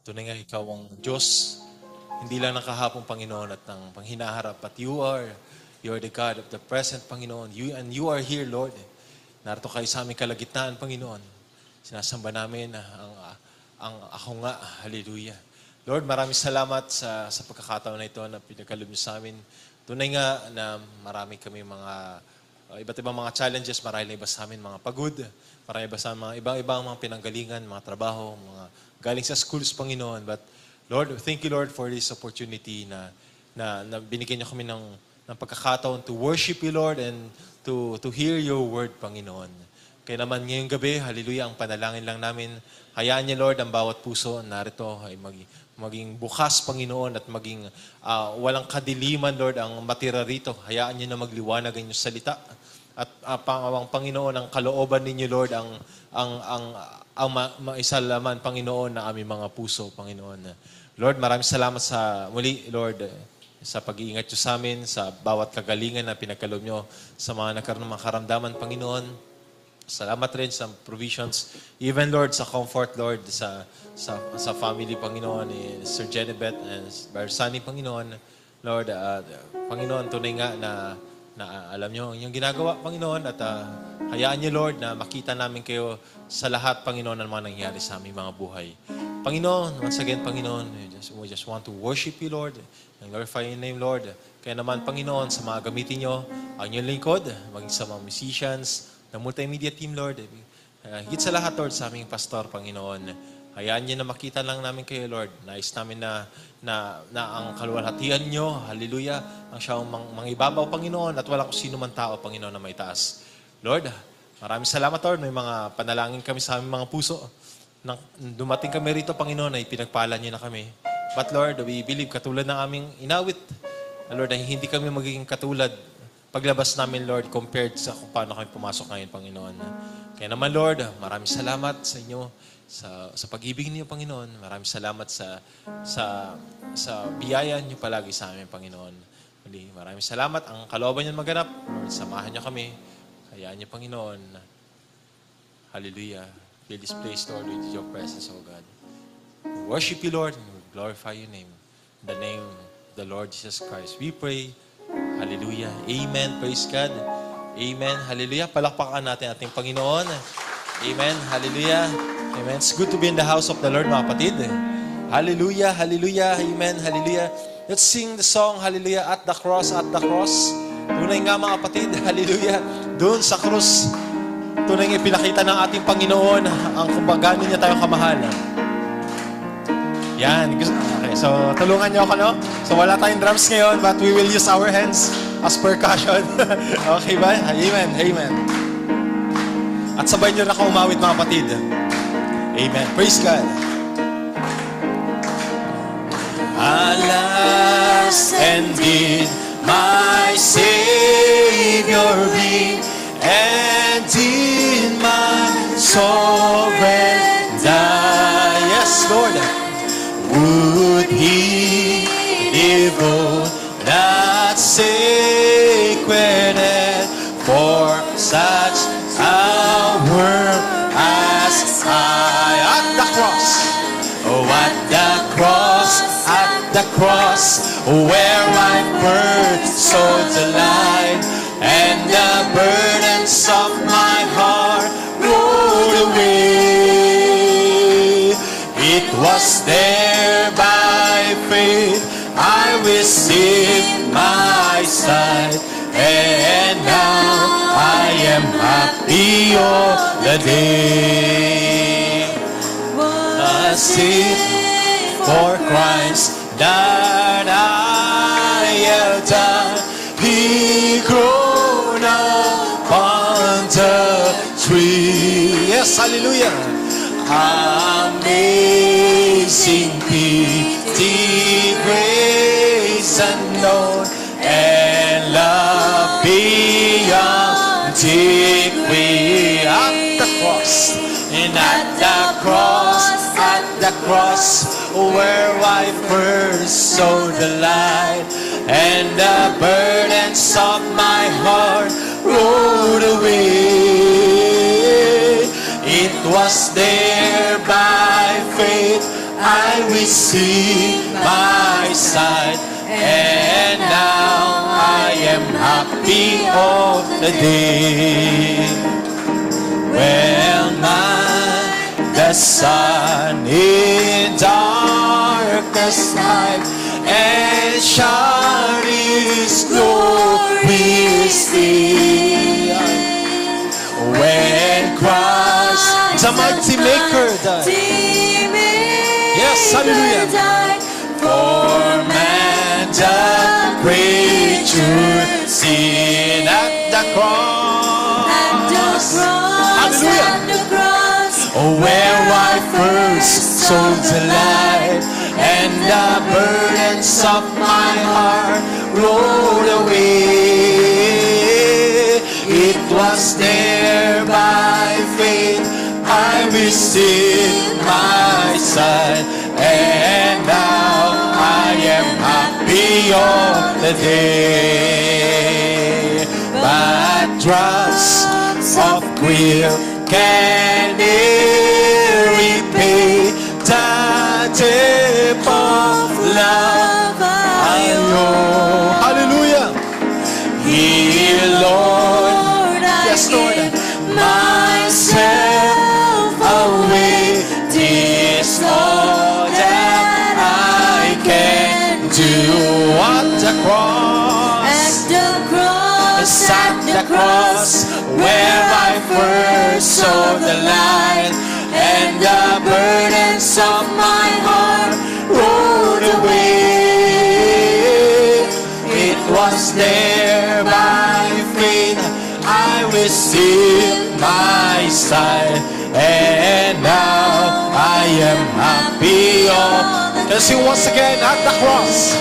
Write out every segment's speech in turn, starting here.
Tunay nga ikaw ang Diyos, hindi lang ng kahapon, Panginoon, at ng panghinaharap, but you are the God of the present, Panginoon. You are here, Lord. Narito kayo sa aming kalagitnaan, Panginoon. Sinasamba namin ang ako nga. Hallelujah. Lord, maraming salamat sa pagkakataon na ito na pinagkaloob niyo sa amin. Tunay nga na marami kami mga iba't ibang mga challenges, marahil na iba sa amin mga pagod, marahil iba sa amin mga ibang mga pinanggalingan, mga trabaho, mga galing sa schools, Panginoon. But Lord, thank you, Lord, for this opportunity na binigyan niyo kami ng pagkakataon to worship you, Lord, and to hear your word, Panginoon. Kaya naman ngayong gabi, hallelujah, ang panalangin lang namin, hayaan niyo, Lord, ang bawat puso narito ay maging bukas, Panginoon, at maging walang kadiliman, Lord, ang matira rito. Hayaan niyo na magliwanag ang inyong salita. At ang Panginoon, ang kalooban ninyo, Lord, ang maisalaman, Panginoon, na aming mga puso, Panginoon. Lord, maraming salamat sa muli, Lord, sa pag-iingat nyo sa amin, sa bawat kagalingan na pinagkaloob nyo, sa mga nagkaroon ng mga karamdaman, Panginoon. Salamat rin sa provisions, even, Lord, sa comfort, Lord, sa family, Panginoon, ni Sir Jenebet and Brother Sunny, Panginoon. Lord, Panginoon, tunay nga na alam nyo ang inyong ginagawa, Panginoon, at hayaan nyo, Lord, na makita namin kayo sa lahat, Panginoon, ng mga nangyari sa aming mga buhay. Panginoon, once again, Panginoon, we just want to worship you, Lord, and glorify your name, Lord. Kaya naman, Panginoon, sa mga gamitin nyo, ang inyong lingkod, maging sa mga musicians, ng multimedia team, Lord. Higit sa lahat, Lord, sa aming pastor, Panginoon. Hayaan niyo na makita lang namin kayo, Lord. Nais namin na ang kaluwalhatian nyo, hallelujah, ang siyang mangibabaw, Panginoon, at wala kung sino man tao, Panginoon, na may taas. Lord, maraming salamat, Lord. May mga panalangin kami sa aming mga puso. Nang dumating kami rito, Panginoon, ay pinagpala niyo na kami. But Lord, we believe, katulad ng aming inawit, Lord, ay hindi kami magiging katulad paglabas namin, Lord, compared sa kung paano kami pumasok ngayon, Panginoon. Kaya naman, Lord, maraming salamat sa inyo, sa pag-ibig niyo, Panginoon. Maraming salamat sa biyaya niyo palagi sa amin, Panginoon. Maraming salamat. Ang kalooban niyo maganap, Lord, samahan niyo kami. Hayaan niyo, Panginoon. Hallelujah. Fill this place, Lord, with your presence, O God. We worship you, Lord, and we glorify your name. In the name of the Lord Jesus Christ, we pray. Hallelujah. Amen. Praise God. Amen. Hallelujah. Palakpakan natin ating Panginoon. Amen. Hallelujah. Amen. It's good to be in the house of the Lord, mga kapatid. Hallelujah. Hallelujah. Amen. Hallelujah. Let's sing the song, Hallelujah, at the cross, at the cross. Tunay nga, mga kapatid. Hallelujah. Doon sa krus, tunay nga ipinakita ng ating Panginoon ang kung gaano niya tayo kamahal. Yan. Okay, so tulungan niyo ako, no? So wala tayong drums ngayon, but we will use our hands as percussion. Okay ba? Amen. Amen. At sabay niyo na ako umawit, mga kapatid. Amen. Praise God. Alas, and did my Savior be, and did my sovereign die? Yes, Lord. Would He devote that sacred head for such a world as I? At the cross, oh, at the cross, at the cross, where I first saw the light, and the burdens of my heart rolled away. It was there by faith I received my sight, and now I am happy all the day. Was it for Christ that I have done? He grown upon the tree. Yes, hallelujah. Amazing pity, grace unknown, and love beyond degree. At the cross, and at the cross, where I first saw the light, and the burdens of my heart rolled away. It was there by faith I receive my sight, and now I am happy all the day. Well, the sun in darkness night, and shine His glorious day. When Christ, the mighty Maker, died. Yes, hallelujah. For man, the creature, sin at the cross. Hallelujah. Where I first saw the light, and the burdens of my heart rolled away. It was there by faith I received my sight, and now I am happy all the day. But drops of grief can repay the debt of love I owe. Hallelujah. Here, Lord, yes, Lord, myself away. This all that I can do at the cross. At the cross, where I first saw the light, and the burdens of my heart rolled away. It was there by faith I received my sight, and now I am happy. Let's sing once again, at the cross.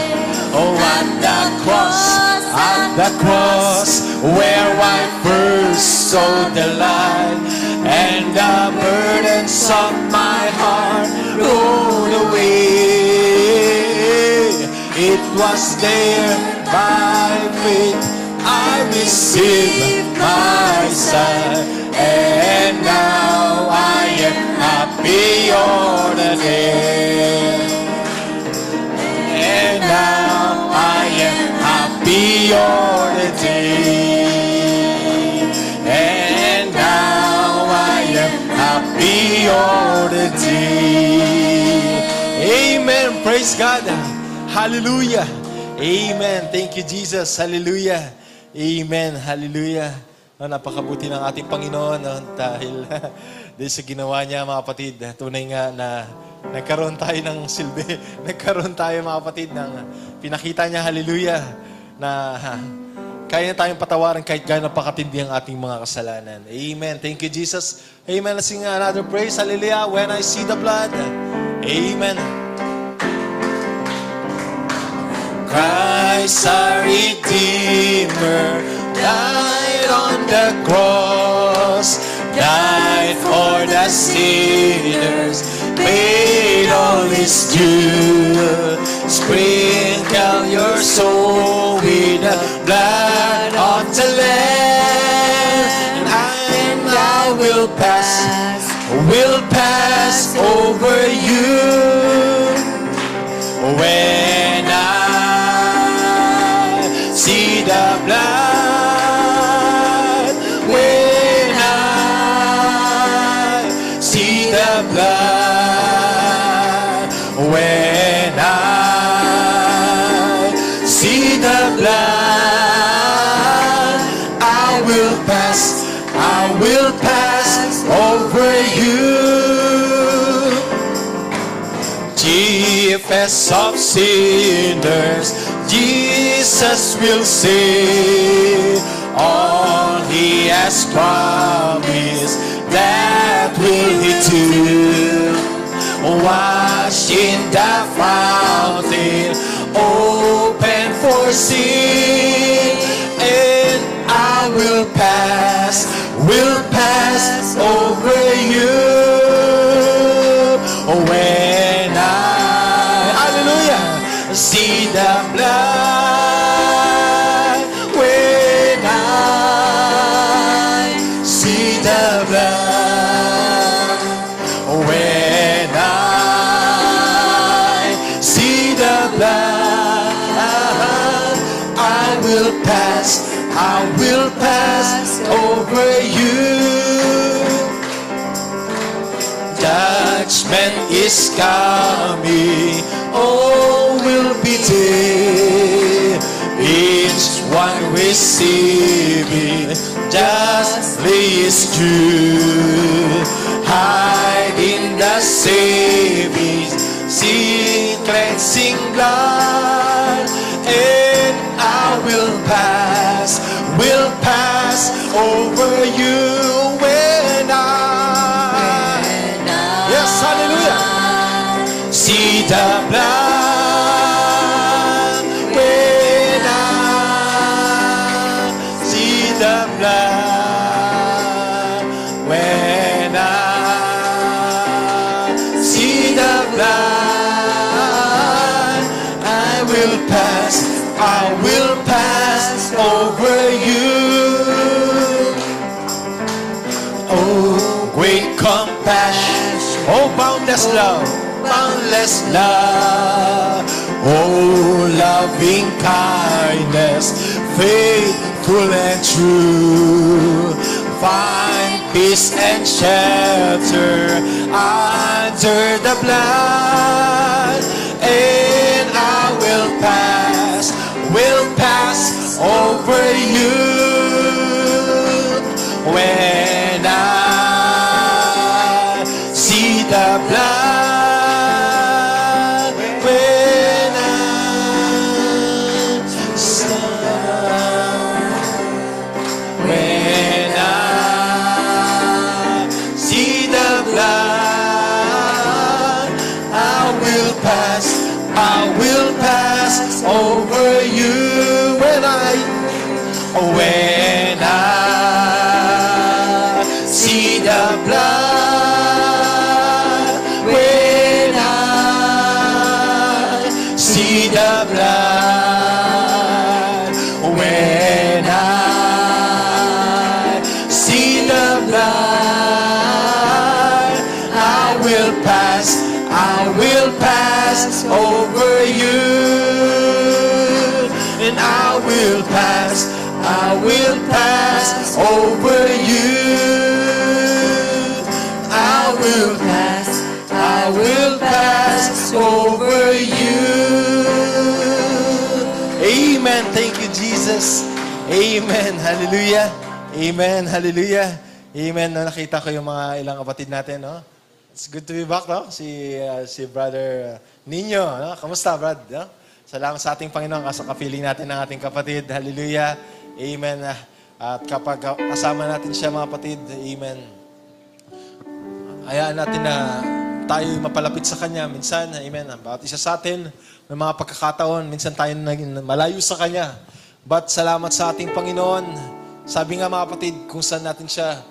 Oh, at the cross. At the cross, where I first saw the light, and the burdens of my heart rolled away. It was there by faith I received my sight, and now I am happy all the day. And now I am happy all the day, and now I am happy all the day. Amen. Praise God. Hallelujah. Amen. Thank you, Jesus. Hallelujah. Amen. Hallelujah. Napakabuti ng ating Panginoon dahil sa ginawa niya, mga kapatid. Tunay nga na nagkaroon tayo ng silbi. Nagkaroon tayo, mga kapatid, ng pinakita niya, hallelujah, na kaya na tayong patawaran kahit gaano pa katindi ang ating mga kasalanan. Amen. Thank you, Jesus. Amen. Let's sing another praise. Hallelujah. When I see the blood. Amen. Christ our Redeemer died on the cross, died for the sinners, paid all His due. Sprinkle your soul with the blood of the Lamb, and I will pass over you. When I see the blood, when I see the blood, when I see the blood, I will pass over you. Chiefest of sinners, Jesus will save. All He has promised, that will He do. Washed in the fountain, open for sin, and I will pass over you. When I, hallelujah, see the blood, when I see the blood, when I will pass, I will pass over you. Judgment is coming, all will be there. Each one receiving justly is due. Hide in the saving, sin cleansing blood, and I will pass over you when I, yes, hallelujah, see the blood, when I see the blood, when I see the blood, I will pass over you. Oh, great compassion, oh, boundless love, oh, loving kindness, faithful and true, find peace and shelter under the blood, and I will pass over you when I see the blood, when I see the blood, I will pass over you when I see the blood, when I see the blood, when I see the blood, I will pass over you, and I will pass over you. I will pass over you. Amen. Thank you, Jesus. Amen. Hallelujah. Amen. Hallelujah. Amen. Nakita ko yung mga ilang kapatid natin, no? It's good to be back, no? Si Brother Nino, no? Kamusta, Brad? No? Salamat sa ating Panginoon sa kapiling natin ng ating kapatid. Hallelujah. Amen. At kapag kasama natin siya, mga kapatid, amen. Hayaan natin na tayo mapalapit sa Kanya. Minsan, amen. Bawat isa sa atin, may mga pagkakataon, minsan tayo malayo sa Kanya. But salamat sa ating Panginoon. Sabi nga, mga kapatid, kung saan natin siya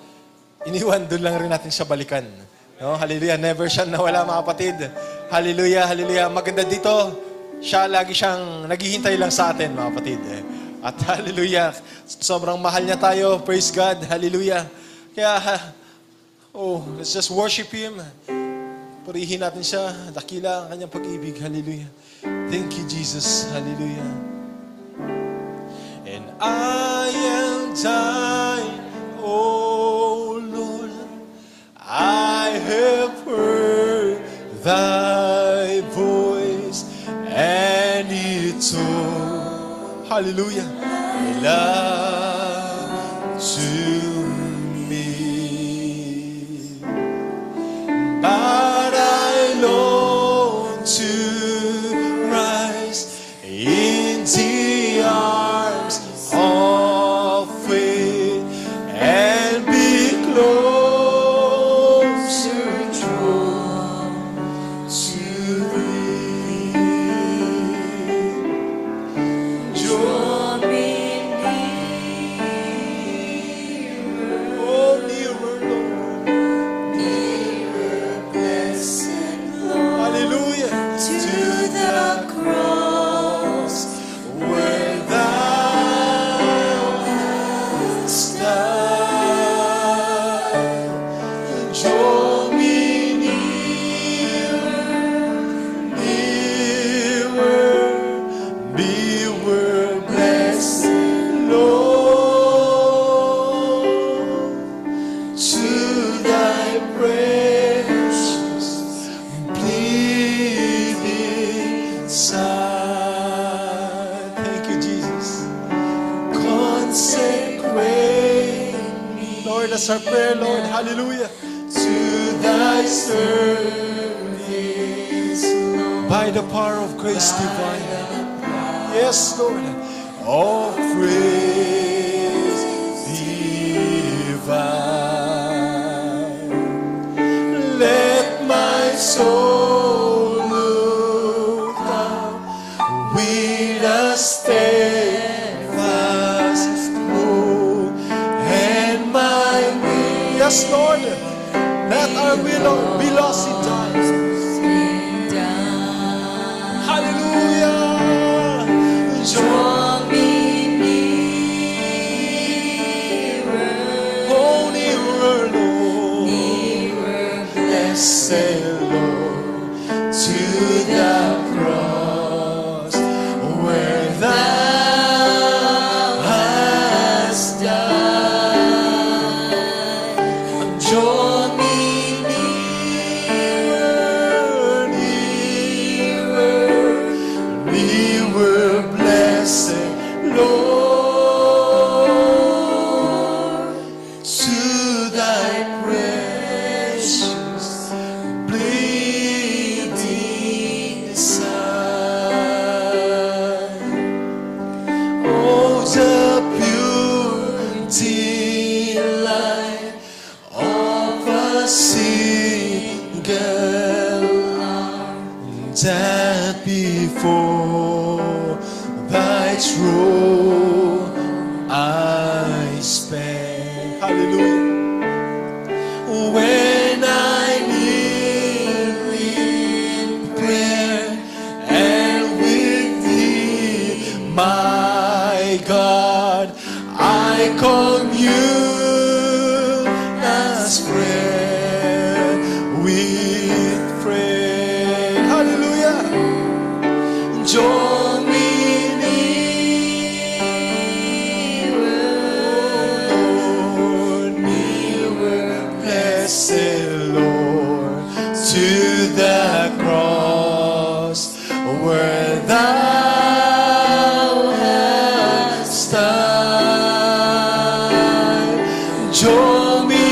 iniwan, doon lang rin natin siya balikan. No? Hallelujah. Never siya nawala, mga kapatid. Hallelujah. Hallelujah. Maganda dito, siya lagi siyang naghihintay lang sa atin, mga kapatid. At hallelujah, sobrang mahal niya tayo. Praise God. Hallelujah. Kaya, let's just worship Him. Purihin natin siya. Dakila ang kanyang pag-ibig. Hallelujah. Thank you, Jesus. Hallelujah. And I am thine, oh Lord. I have heard thy voice, and it's all, hallelujah, love to me. But I long to rise in the arms of faith and be closer drawn to thee. Draw me near. That's our prayer, Lord. Hallelujah. To thy service, By the power of grace divine. Yes, Lord. all praise divine. Let my soul look up with a steadfast hope, and my will, Yes, Lord. Let our will be lost in time. Hallelujah. draw me nearer, oh nearer, Lord, blessed Lord, to the cross where thou hast died. Draw me nearer, nearer, nearer, blessed Lord, to thy precious bleeding side. Oh, the pure delight of a single arm that before thy throne I spend. Hallelujah. When I kneel in prayer and with thee, my God, I commune as friend with friend. Hallelujah. Draw me nearer, nearer, blessed Lord, to the cross where thou hast died. Draw me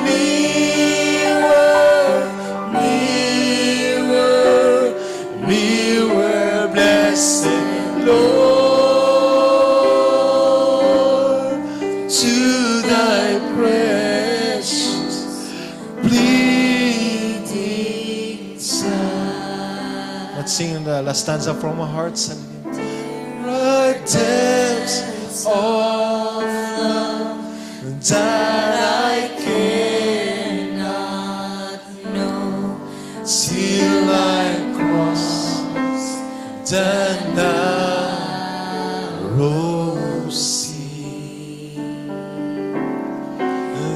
nearer, nearer, nearer, blessed Lord, to thy precious bleeding side. Let's sing the last stanza from our hearts. The depths of love that I cannot know till I cross the narrow sea.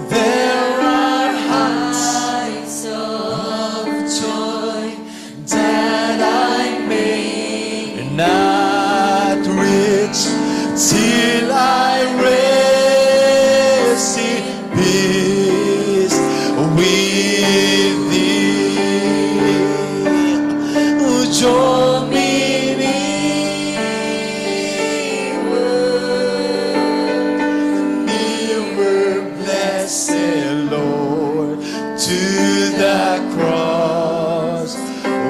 There are heights of joy that I may not reach till I rest in peace with thee. Draw me nearer, nearer, blessed Lord, to the cross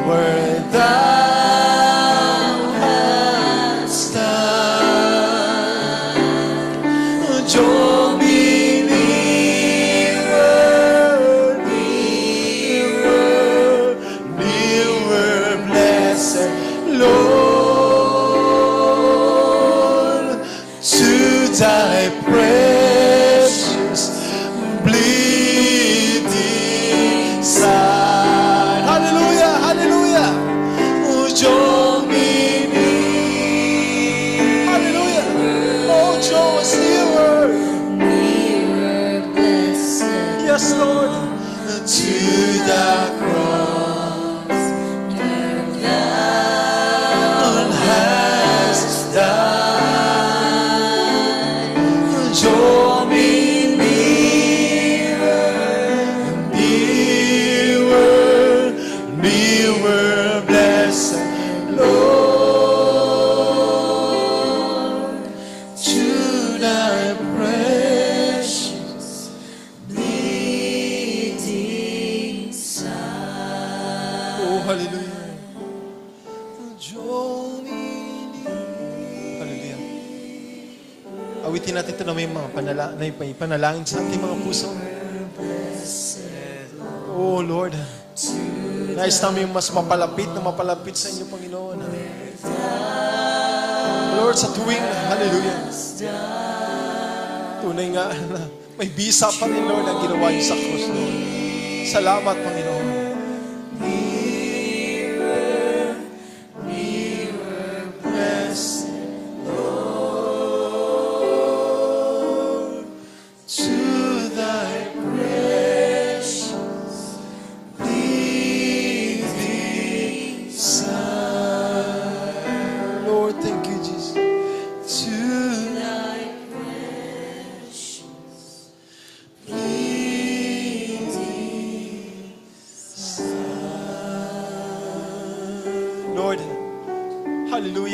where thou hast died. Draw me nearer, nearer, nearer, blessed Lord, to thy precious bleeding side. Hallelujah. Hallelujah. Draw me nearer. Hallelujah. Oh, draw us nearer. Nearer, blessed Yes, Lord. to the cross where thou hast died. Draw me nearer, nearer, nearer, blessed Lord, to thy precious awitin natin ito na may mga may panalangin sa ating mga puso. Oh Lord, nais namin mas mapalapit sa inyo, Panginoon. Lord, sa tuwing, hallelujah, tunay nga na may bisa pa rin, Lord, ang ginawa niyo sa krus, Lord. Salamat, Panginoon.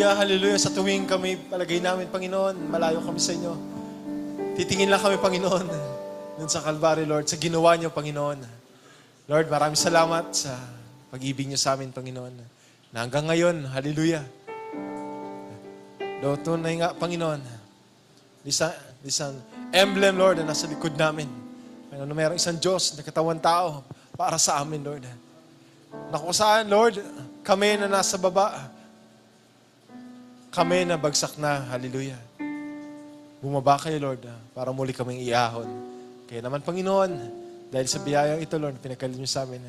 Hallelujah. Sa tuwing kami palagay namin, Panginoon, malayo kami sa inyo. Titingin lang kami, Panginoon, dun sa Calvary, Lord, sa ginawa niyo, Panginoon. Lord, maraming salamat sa pag-ibig niyo sa amin, Panginoon. Na hanggang ngayon, hallelujah. Lord, tunay nga, Panginoon, isang emblem, Lord, na nasa likod namin. Panginoon, mayroong isang Diyos na katawan tao para sa amin, Lord. Na kung saan, Lord, kami na nasa baba, kami na bagsak na, hallelujah. Bumaba kayo, Lord, para muli kaming iahon. Kaya naman, Panginoon, dahil sa biyayang ito, Lord, pinagkalin niyo sa amin,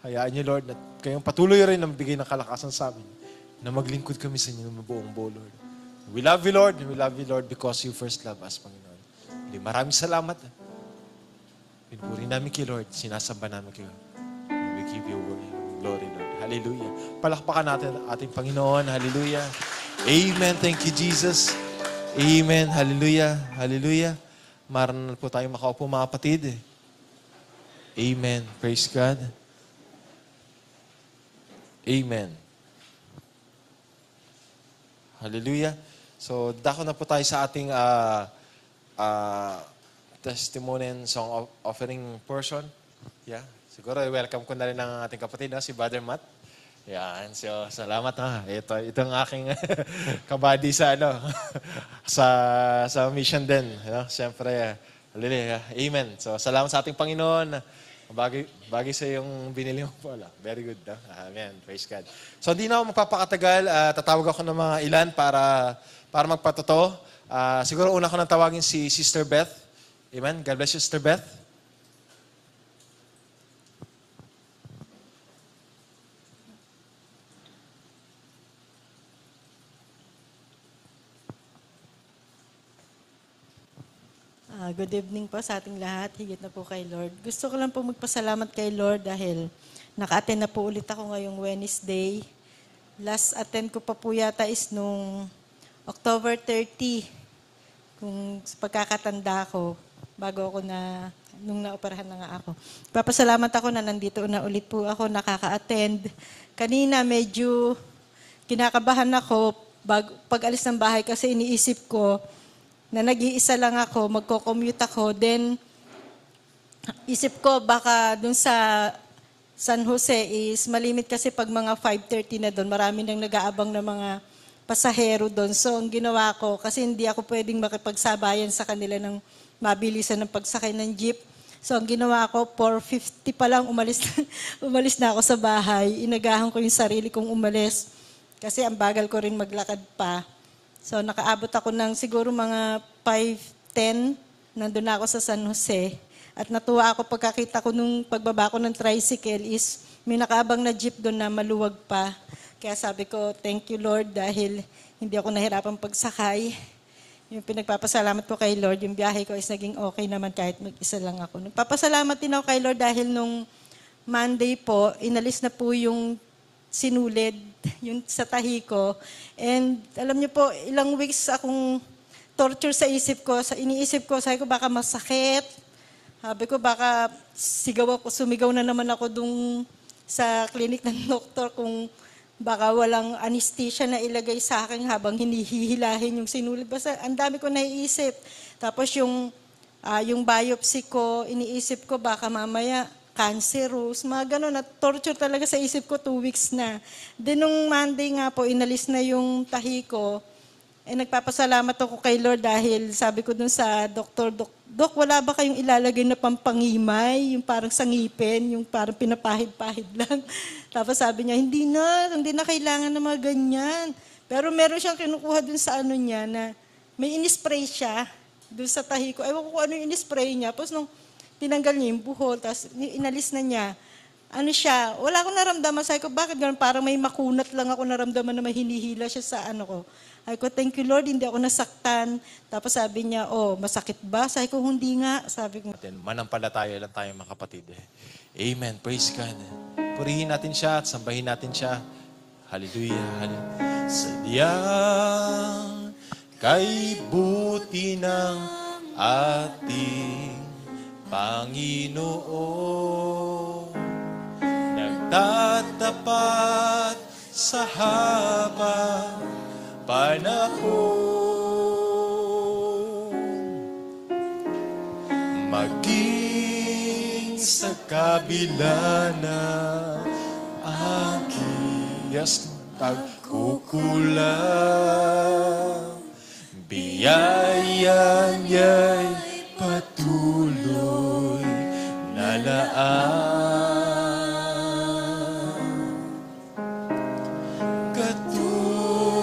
hayaan niyo, Lord, at kayong patuloy rin na magbigay ng kalakasan sa amin, na maglingkod kami sa inyo ng buong buo, Lord. We love you, Lord. We love you, Lord, because you first love us, Panginoon. Maraming salamat. Pinupuri namin kay Lord. Sinasamba namin kayo. We give you glory, Lord. Hallelujah. Palakpakan natin ating Panginoon. Hallelujah. Amen. Thank you, Jesus. Amen. Hallelujah. Hallelujah. Maran po tayo makaupo, mga kapatid. Amen. Praise God. Amen. Hallelujah. So, dako na po tayo sa ating testimony and song offering portion. Yeah. Siguro, welcome ko na rin ang ating kapatid, si Brother Matt. Yan. So, salamat ha. Itong aking kabady sa sa mission din. Siyempre, hallelujah. Amen. So, salamat sa ating Panginoon. Bagay sa yung binili mo po. Very good. Amen. Praise God. So, hindi na ako magpapakatagal. Tatawag ako ng mga ilan para magpatotoo. Siguro una ko nang tawagin si Sister Beth. Amen. God bless you, Sister Beth. Good evening po sa ating lahat. Higit na po kay Lord. Gusto ko lang po magpasalamat kay Lord dahil naka-attend na po ulit ako ngayong Wednesday. Last attend ko pa po yata is nung October 30. Kung sa pagkakatanda ko, bago ako nung naoperahan na nga ako. Papasalamat ako na nandito na ulit po ako, nakaka-attend. Kanina medyo kinakabahan ako pag alis ng bahay kasi iniisip ko, na nag-iisa lang ako, magko-commute ako, then isip ko baka dun sa San Jose is malimit kasi pag mga 5:30 na doon, marami nang nag-aabang na mga pasahero doon. So ang ginawa ko, kasi hindi ako pwedeng makipagsabayan sa kanila ng mabilisan ng pagsakay ng jeep. So ang ginawa ko, 4:50 pa lang umalis na ako sa bahay. Inagahan ko yung sarili kong umalis kasi ang bagal ko rin maglakad pa. So, nakaabot ako ng siguro mga 5:10, nandun na ako sa San Jose. At natuwa ako pagkakita ko nung pagbaba ko ng tricycle is may nakaabang na jeep doon na maluwag pa. Kaya sabi ko, thank you Lord dahil hindi ako nahirapang pagsakay. Yung pinagpapasalamat ko kay Lord, yung biyahe ko is naging okay naman kahit mag-isa lang ako. Nagpapasalamat din ako kay Lord dahil nung Monday po, inalis na po yung sinulid, yung sa tahi ko. And alam niyo po, ilang weeks akong torture sa isip ko. Iniisip ko, sabi ko baka masakit. Sabi ko baka sumigaw na naman ako dun sa clinic ng doktor kung baka walang anesthesia na ilagay sa akin habang hinihilahin yung sinulid. Basta ang dami ko naiisip. Tapos yung biopsy ko, iniisip ko baka mamaya cancerous, mga gano'n. Torture talaga sa isip ko, 2 weeks na. Then nung Monday nga po, inalis na yung tahi ko. nagpapasalamat ako kay Lord dahil sabi ko dun sa doktor, Dok, wala ba kayong ilalagay na pampangimay? Yung parang sa ngipin, yung parang pinapahid-pahid lang. Tapos sabi niya, hindi na kailangan ng mga ganyan. Pero meron siyang kinukuha dun sa ano niya na may inispray siya dun sa tahi ko. Ewan ko kung ano yung inispray niya. Tapos nung tinanggal niya yung buhol, tapos inalis na niya, ano siya, wala akong naramdaman. Sabi ko, bakit ganun? Parang may makunat lang ako naramdaman na may hinihila siya sa ano ko. Sabi ko, thank you Lord, hindi ako nasaktan. Tapos sabi niya, masakit ba? Sabi ko, hindi nga. Sabi ko, Manampalataya lang tayo mga kapatid. Amen. Praise God. Purihin natin siya at sambahin natin siya. Hallelujah. Hallelujah. Sadyang kay buti ng ating Panginoon, nagtatapat sa habang panahon, maging sa kabila na aking pagkukulang, biyaya niya'y patuloy na laan. Katulad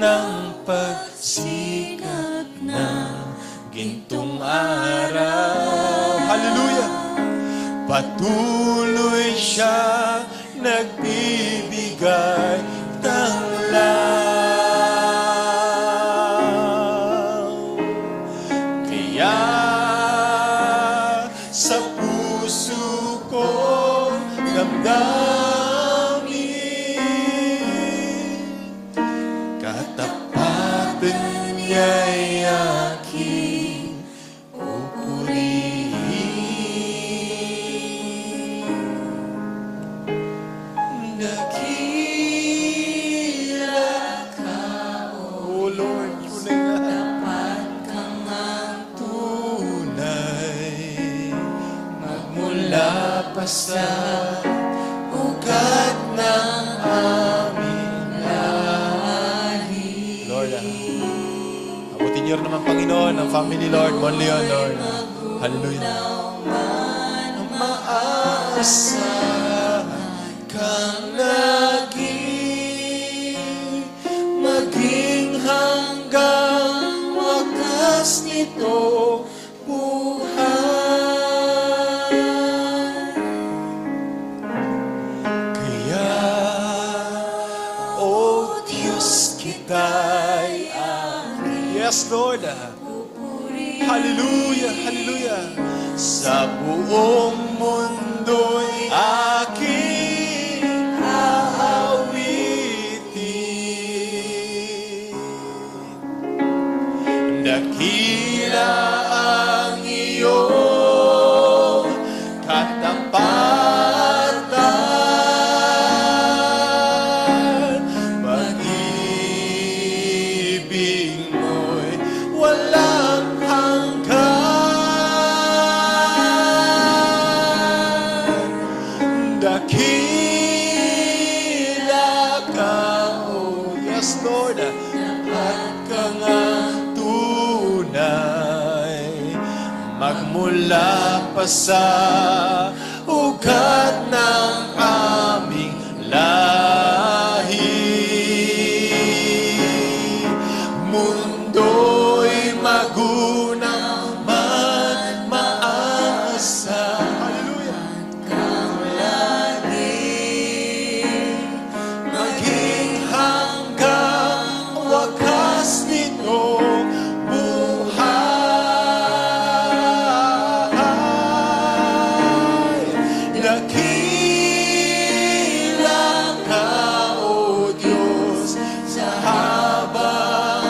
ng pagsikat ng gintong araw. Hallelujah! Patuloy siya nagbibigay tanglaw. Kaya sa puso ko damdamin, katapatan niya'y aking pupurihin. Dakila ka, O Lord, tunay na dapat kang ang tunay, magmula pa sa ugat ng aming lahi. Lord, abutin niyo rin naman, Panginoon, ang family, Lord, Mon Leon, Lord. Hallelujah. Maaasahan kang lagi, maging hanggang wakas nito buhay. Kaya, O Diyos, kita'y aking. Yes, Lord. Hallelujah, hallelujah. Sa buong mundo'y aking aawitin. Dakila ang iyong katapatan, pag-ibig mo'y walang hanggan. Dakila ka, oh yes Lord, at kang ang tunay, magmula pa sa ugat ng aming lahi. Mundo'y magunaw man maasa. Hallelujah. Kang lagi, maging hanggang wakas nito buhay. Dakila ka, O Diyos, sa habang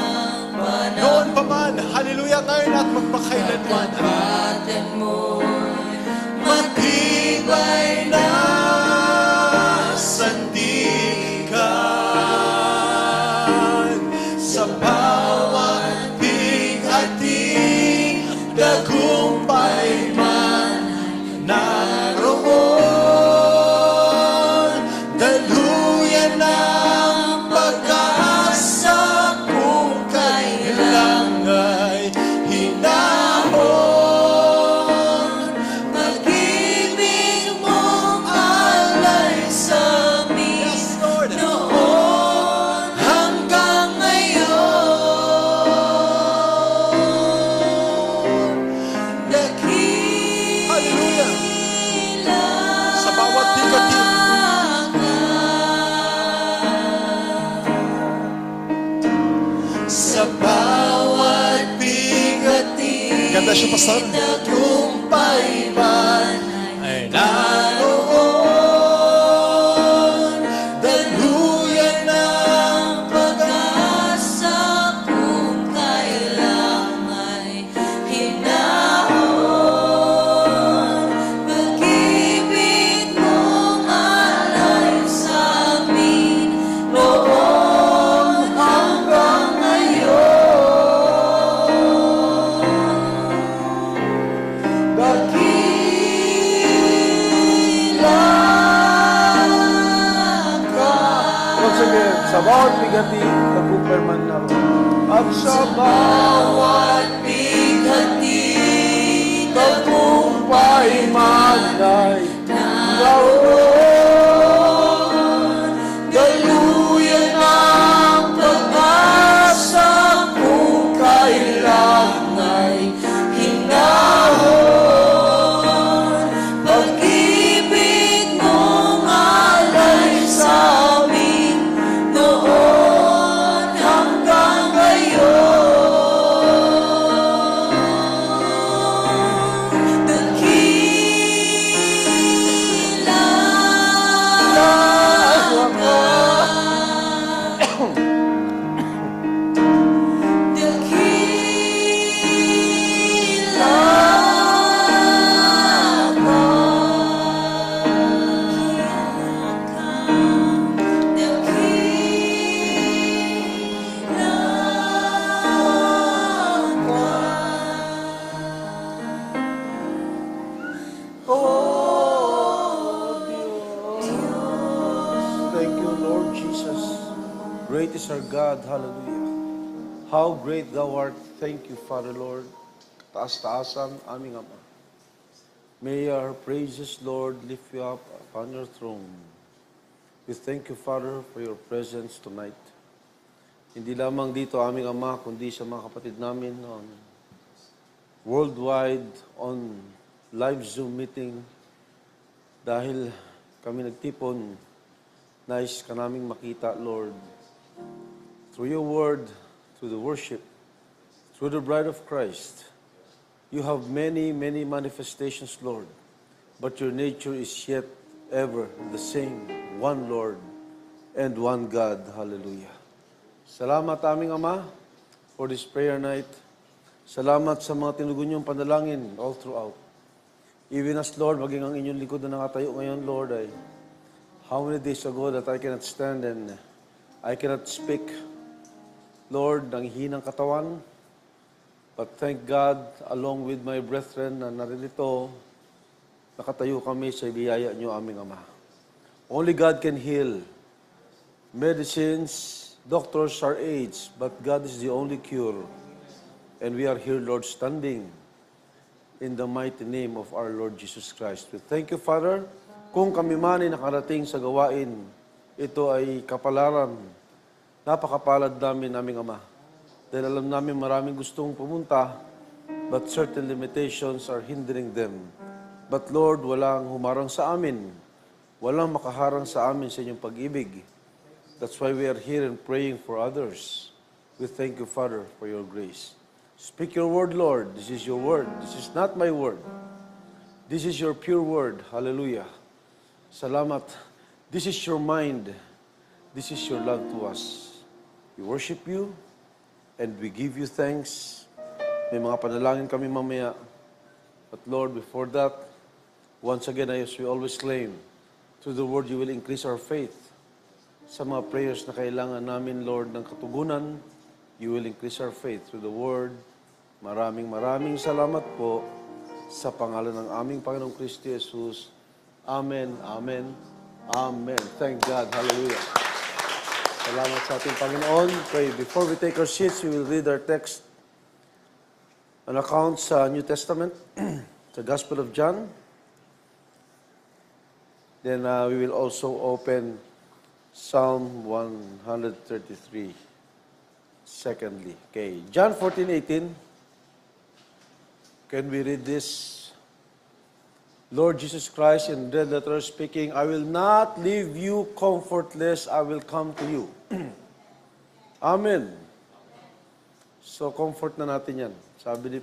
noon pa man, hallelujah, ngayon at magpakailanman. Kapatan mo, matibay na sandigan sa bawat bigati, tagumpay man naroon, daluyan ng pag-asa. bawat bigati, Ganda siya, Pastor. tagumpay man Ay, naroon. Daluyan ng pag-asa kung kailang may hinahon. Pag-ibig mong alay sa amin noon hanggang ngayon. Once again, sa bawat bigati, tagumpay man naroon. At sa Bawat bigati, tagumpay man ay naroon. Daluyan ang pag-asa kung kailang may hinahon. Pag-ibig mong alay sa amin noon hanggang ngayon. thank you, Lord Jesus. Great is our God. Hallelujah. How great thou art. Thank you, Father, Lord. Taas-taasan aming Ama. May our praises, Lord, lift you up upon your throne. We thank you, Father, for your presence tonight. Hindi lamang dito aming Ama, kundi sa mga kapatid namin on worldwide, on live Zoom meeting. Dahil kami nagtipon, nais ka naming makita, Lord, through your word, through the worship, through the bride of Christ. You have many, many manifestations, Lord, but your nature is yet ever the same, one Lord and one God. Hallelujah. Salamat aming Ama for this prayer night. Salamat sa mga tinugon niyong panalangin all throughout. Even as, Lord, maging ang inyong lingkod na nakatayo ngayon, Lord, ay how many days ago that I cannot stand and I cannot speak, Lord, ng hinang katawan. But thank God, along with my brethren na narilito, nakatayo kami sa biyaya niyo, aming Ama. Only God can heal. Medicines, doctors are aids, but God is the only cure. And we are here, Lord, standing in the mighty name of our Lord Jesus Christ. We thank you, Father. Kung kami man ay nakarating sa gawain, ito ay kapalaran. Napakapalad namin, aming Ama. Dahil alam namin maraming gustong pumunta, but certain limitations are hindering them. But Lord, walang humarang sa amin. Walang makaharang sa amin sa inyong pag-ibig. That's why we are here and praying for others. We thank you, Father, for your grace. Speak your word, Lord. This is your word. This is not my word. This is your pure word. Hallelujah. Salamat. This is your mind. This is your love to us. We worship you and we give you thanks. May mga panalangin kami mamaya. But Lord, before that, once again, as we always claim, through the word you will increase our faith. Sa mga prayers na kailangan namin, Lord, ng katugunan, you will increase our faith through the word. Maraming salamat po sa pangalan ng aming Panginoong Kristo Jesus. Amen, amen, amen. Thank God. Hallelujah. Salamat sa ating Panginoon. Pray. Before we take our seats, we will read our text. An account sa New Testament, the Gospel of John. Then we will also open Psalm 133. Secondly. Okay. John 14:18. Can we read this? Lord Jesus Christ in red letters speaking, I will not leave you comfortless, I will come to you. Amen. So, comfort na natin yan. Sabi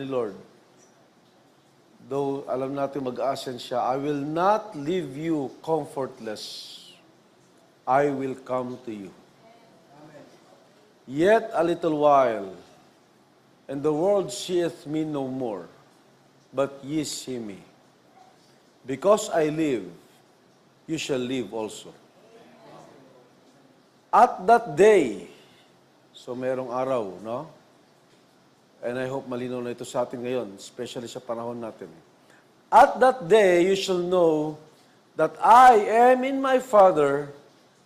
ni Lord, though alam natin mag-ascend siya, I will not leave you comfortless. I will come to you. Yet a little while, and the world seeth me no more, but ye see me. Because I live, you shall live also. At that day, so merong araw, no? And I hope malinaw na ito sa atin ngayon, especially sa panahon natin. At that day, you shall know that I am in my Father,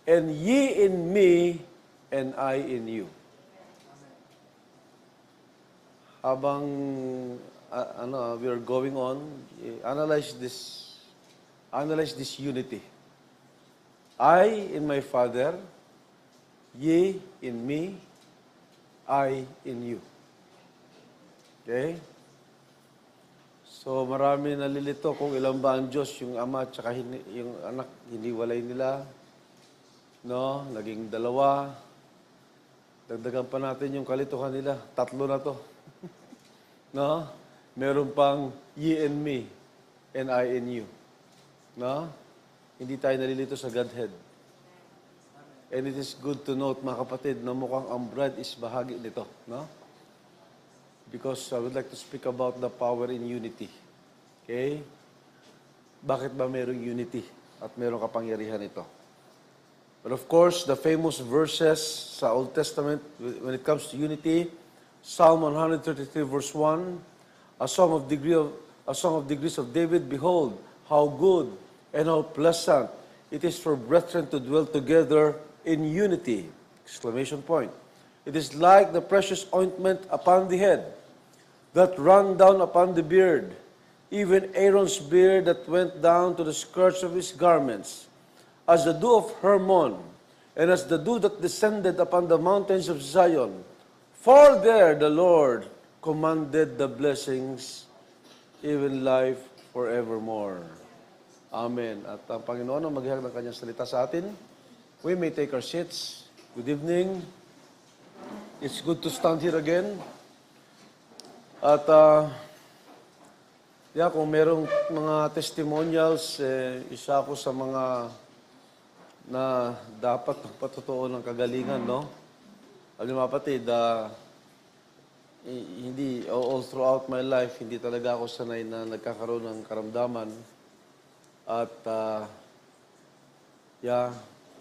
and ye in me, and I in you. Habang we are going on, analyze this unity. I in my Father, ye in me, I in you. Okay? So marami nalilito kung ilan ba ang Diyos, yung Ama at saka yung Anak, hiniwalay nila. No? Naging dalawa. Dagdagan pa natin yung kalituhan nila. 3 na to. No? Meron pang ye and me, and I in you. No? Hindi tayo nalilito sa Godhead. And it is good to note, mga kapatid, na mukhang ang bride is bahagi nito. No? Because I would like to speak about the power in unity. Okay? Bakit ba merong unity at merong kapangyarihan ito? But of course, the famous verses sa Old Testament, when it comes to unity, Psalm 133 verse 1, a song of degrees of David, behold, how good and how pleasant it is for brethren to dwell together in unity! Exclamation point. It is like the precious ointment upon the head, that ran down upon the beard, even Aaron's beard that went down to the skirts of his garments, as the dew of Hermon, and as the dew that descended upon the mountains of Zion. For there the Lord commanded the blessings, even life forevermore. Amen. At ang Panginoon ang maghihag ng kanyang salita sa atin. We may take our seats. Good evening. It's good to stand here again. At kung merong mga testimonials, isa ako sa mga na dapat patutuo ng kagalingan, no? Alam mo, kapatid, hindi, all throughout my life, hindi talaga ako sanay na nagkakaroon ng karamdaman. At,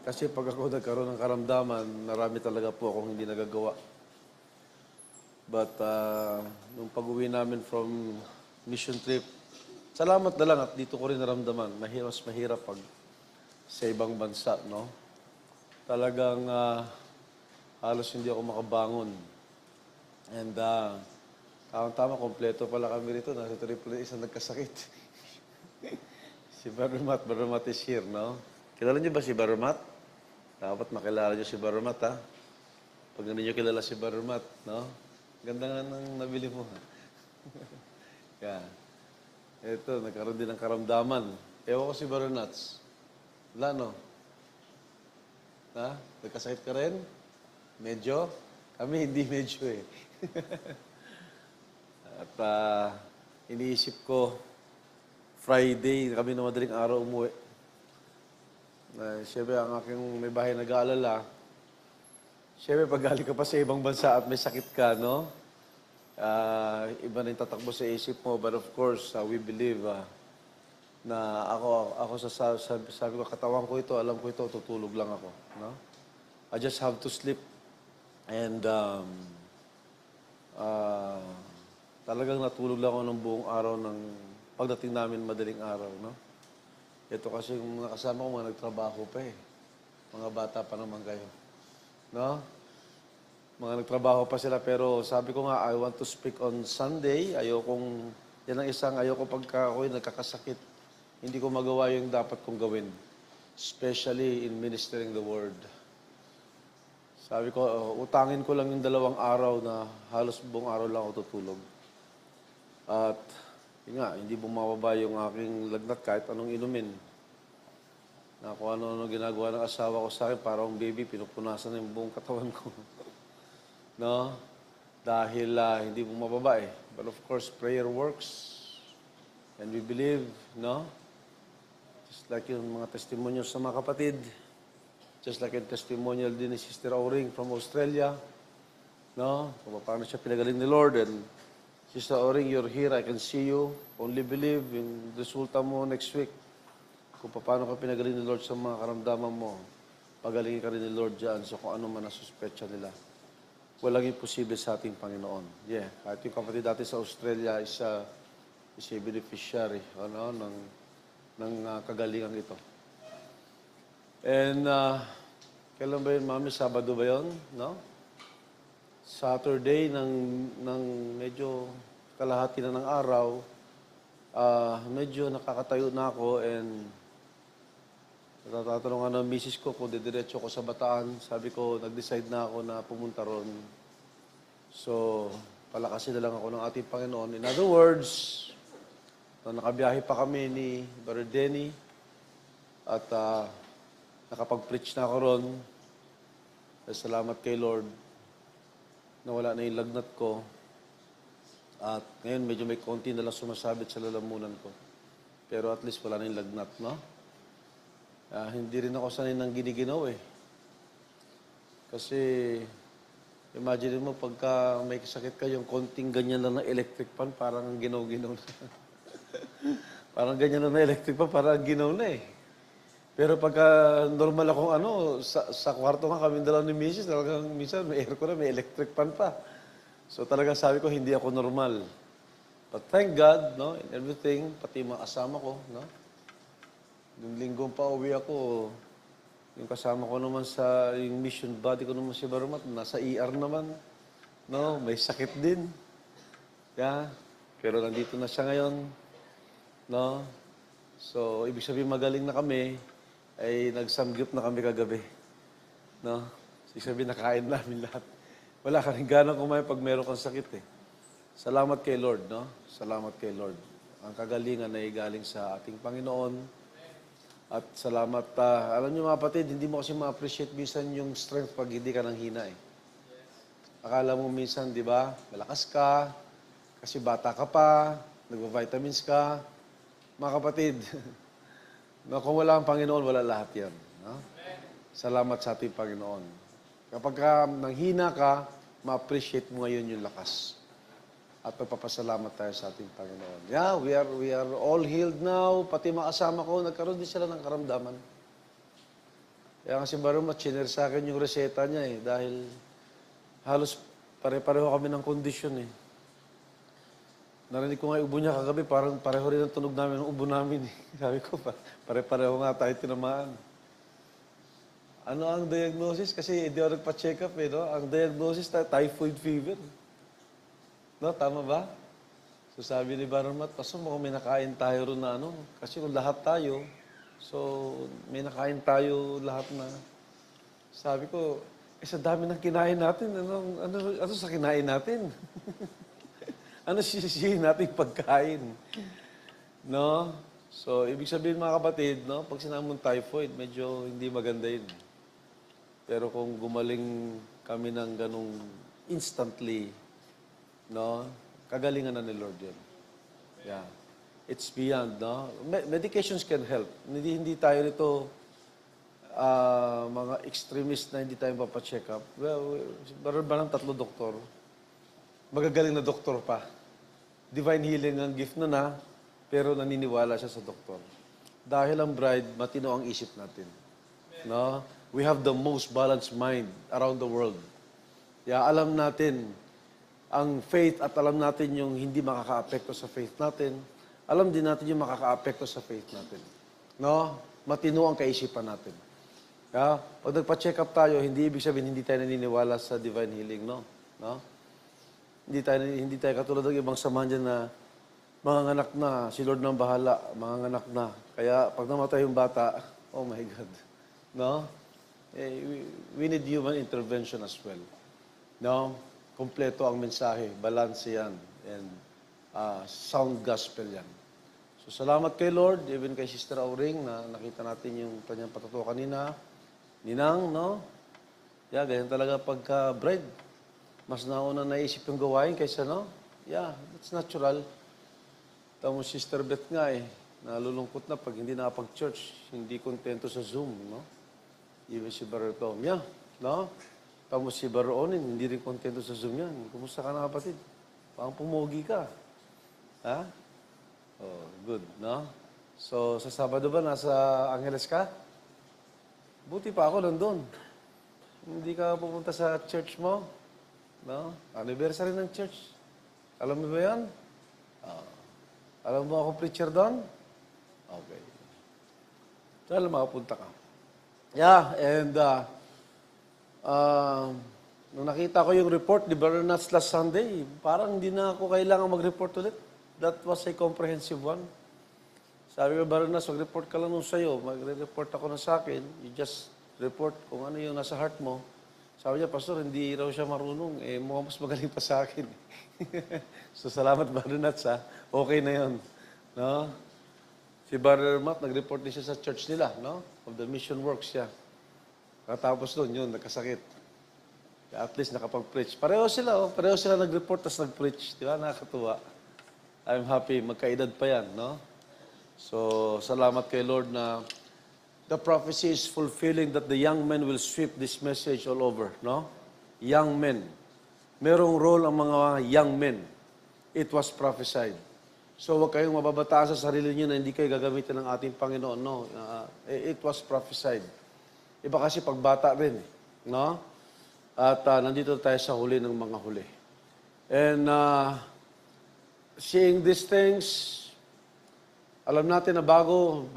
kasi pag ako nagkaroon ng karamdaman, marami talaga po akong hindi nagagawa. But, nung pag-uwi namin from mission trip, salamat na lang at dito ko rin naramdaman. Mas mahirap pag sa ibang bansa, no? Talagang halos hindi ako makabangon. And tama, kompleto pala kami rito. Nasa triple isang nagkasakit. Si Barumat is here, no? Kilala niyo ba si Barumat? Dapat makilala niyo si Barumat, ha? Pag hindi niyo kilala si Barumat, no? Ganda nga nang nabili mo, ha? Yeah. Ito, nagkaroon din ng karamdaman. Ewan ko si Barunats. Wala, no? Ha? Nagkasakit ka rin? Medyo? Kami hindi medyo, eh. At iniisip ko, Friday, kami na madaling araw umuwi. Siyempre, ang aking may bahay nag-aalala, siyempre, pag galing ka pa sa ibang bansa at may sakit ka, no? Iba na yung tatakbo sa isip mo. But of course, we believe na ako sabi ko, katawan ko ito, alam ko ito, tutulog lang ako. No? I just have to sleep. And talagang natulog lang ako ng buong araw ng pagdating namin madaling araw. No? Ito kasi yung mga kasama ko, mga nagtrabaho pa eh. Mga bata pa naman kayo. No? Mga nagtrabaho pa sila, pero sabi ko nga, I want to speak on Sunday. Yan ang ayoko pagka ako'y nagkakasakit. Hindi ko magawa yung dapat kong gawin. Especially in ministering the Word. Sabi ko, utangin ko lang yung 2 araw na halos buong araw lang ako tutulog. At, yun nga, hindi bumababa yung aking lagnat kahit anong inumin. Na kung ano ginagawa ng asawa ko sa akin, parang baby, pinupunasan na yung buong katawan ko. No? dahil hindi mo mababa eh. But of course, prayer works. And we believe, no? Just like yung mga testimonyos sa mga kapatid, just like yung testimonial din ni Sister Auring from Australia, no? Kung paano siya pinagaling ni Lord. And Sister Auring, you're here, I can see you. Only believe in resulta mo next week. Kung paano ka pinagaling ni Lord sa mga karamdaman mo, pagalingin ka rin ni Lord dyan sa kung ano man nasuspetsa nila. Walang imposible sa ating Panginoon. Yeah, kahit yung kapatid dati sa Australia is a beneficiary ng kagalingan ito. And kailan ba yun, Mami? Sabado ba yun? No? Saturday ng medyo kalahati na ng araw, medyo nakakatayo na ako and natatanong ng misis ko kung didiretso ko sa Bataan. Sabi ko, nag-decide na ako na pumunta ron. So, palakasin na lang ako ng ating Panginoon. In other words, nakabiyahe pa kami ni Brother Denny at nakapag-preach na ako ron. Salamat kay Lord na wala na yung lagnat ko. At ngayon, medyo may konti na lang sumasabit sa lalamunan ko. Pero at least wala na yung lagnat, no? Hindi rin ako sanay ng giniginaw eh. Kasi, imagine mo, pagka may sakit ka, yung konting ganyan lang ng electric fan, parang ginaw-ginaw na. Parang ganyan lang na electric fan, parang ginaw na eh. Pero pagka normal akong sa kwarto nga kami dalawa ni Mrs., talagang minsan may aircon na, may electric fan pa. So talagang sabi ko, hindi ako normal. But thank God, no, in everything, pati mga kasama ko, no. Yung linggong pa uwi ako, yung kasama ko naman sa, yung mission body ko naman si Barumat, nasa ER naman, no, may sakit din. Yeah. Pero nandito na siya ngayon, no. So, ibig sabihin magaling na kami, ay nag-samgyup na kami kagabi. No? Ibig sabihin, nakain namin lahat. Wala ka rin ganang kumain pag meron kang sakit eh. Salamat kay Lord, no? Salamat kay Lord. Ang kagalingan ay galing sa ating Panginoon. At salamat, alam niyo mga kapatid, hindi mo kasi ma-appreciate minsan yung strength pag hindi ka nang hina eh. Akala mo minsan, di ba, malakas ka, kasi bata ka pa, nagva-vitamins ka. Mga kapatid, no, kung wala ang Panginoon, wala lahat yan. No? Salamat sa ating Panginoon. Kapag nanghina ka, ma-appreciate mo ngayon yung lakas. At magpapasalamat tayo sa ating Panginoon. Yeah, we are all healed now. Pati mga kasama ko, nagkaroon din sila ng karamdaman. Kaya kasi Barumat, chinir sa akin yung reseta niya eh. Dahil halos pare-pareho kami ng kondisyon eh. Narinig ko nga yung ubo niya kagabi, parang pareho rin ang tunog namin ng ubo namin. Sabi ko, pare-pareho nga tayo tinamaan. Ano ang diagnosis? Kasi hindi ako nagpa-check up eh, no? Ang diagnosis, typhoid fever. No, tama ba? So sabi ni Barumat, paso mo kung may nakain tayo ron na ano. Kasi kung lahat tayo, so may nakain tayo lahat na. Sabi ko, sa dami ng kinain natin, ano sa kinain natin? Ano sisihin nating pagkain? No? So, ibig sabihin mga kapatid, no? Pag sinabi mong typhoid, medyo hindi maganda yun. Pero kung gumaling kami ng ganong instantly, no? Kagalingan na ni Lord yun. Yeah. It's beyond, no? Medications can help. Hindi tayo nito mga extremist na hindi tayo mapacheck up. Well, meron ba ng 3 doktor? Magagaling na doktor pa. Divine healing ang gift na, pero naniniwala siya sa doktor. Dahil ang bride, matino ang isip natin. No? We have the most balanced mind around the world. Yeah, alam natin ang faith at alam natin yung hindi makaka-apekto sa faith natin. Alam din natin yung makaka-apekto sa faith natin. No? Matino ang kaisipan natin. Yeah? Pag nagpa-check up tayo, hindi ibig sabihin hindi tayo naniniwala sa divine healing, no? No? Hindi tayo katulad ng ibang samahan dyan na mga anak na, si Lord nang bahala, mga anak na. Kaya pag namatay yung bata, oh my God. No? We need human intervention as well. No? Kompleto ang mensahe, balanse yan, and sound gospel yan. So salamat kay Lord, even kay Sister Auring na nakita natin yung kanyang patutuwa kanina. Ninang, no? Yeah, ganyan talaga pagka bride. Mas nauna naisip yung gawain kaysa, no? Yeah, that's natural. Tamo Sister Beth nga nalulungkot na pag hindi nakapag-church, hindi kontento sa Zoom, no? Even si Brother Tom, yeah, no? Tamo si Brother Onin, hindi rin kontento sa Zoom yan. Kumusta ka na, kapatid? Parang pumogi ka. Ha? Oh, good, no? So, sa Sabado ba, nasa Angeles ka? Buti pa ako nandun. Hindi ka pupunta sa church mo? No? Anniversary ng church. Alam mo ba yan? Alam mo ako preacher doon? Okay. Sana makapunta ka. Yeah, and nung nakita ko yung report ni Brother Nuts last Sunday, parang hindi na ako kailangan mag-report ulit. That was a comprehensive one. Sabi ko, Brother Nuts, mag-report ka lang nung sa'yo. Mag-report ako na sa akin. You just report kung ano yung nasa heart mo. Sabi niya, Pastor, hindi raw siya marunong. Mukhang mas magaling pa sa akin. So, salamat, Brother Nuts, ha? Okay na yun. No? Si Brother Matt, nag-report din siya sa church nila, no? Of the mission works siya. Katapos doon, yun, nagkasakit. At least nakapag-preach. Pareho sila nag-report, tapos nag-preach. Di ba? Nakakatuwa. I'm happy. Magkaedad pa yan, no? So, salamat kay Lord na the prophecy is fulfilling that the young men will sweep this message all over, no? Young men. Merong role ang mga young men. It was prophesied. So, huwag kayong mababataan sa sarili niyo na hindi kayo gagamitin ng ating Panginoon. No, it was prophesied. Iba kasi pagbata rin, no? At nandito tayo sa huli ng mga huli. And seeing these things, alam natin na bago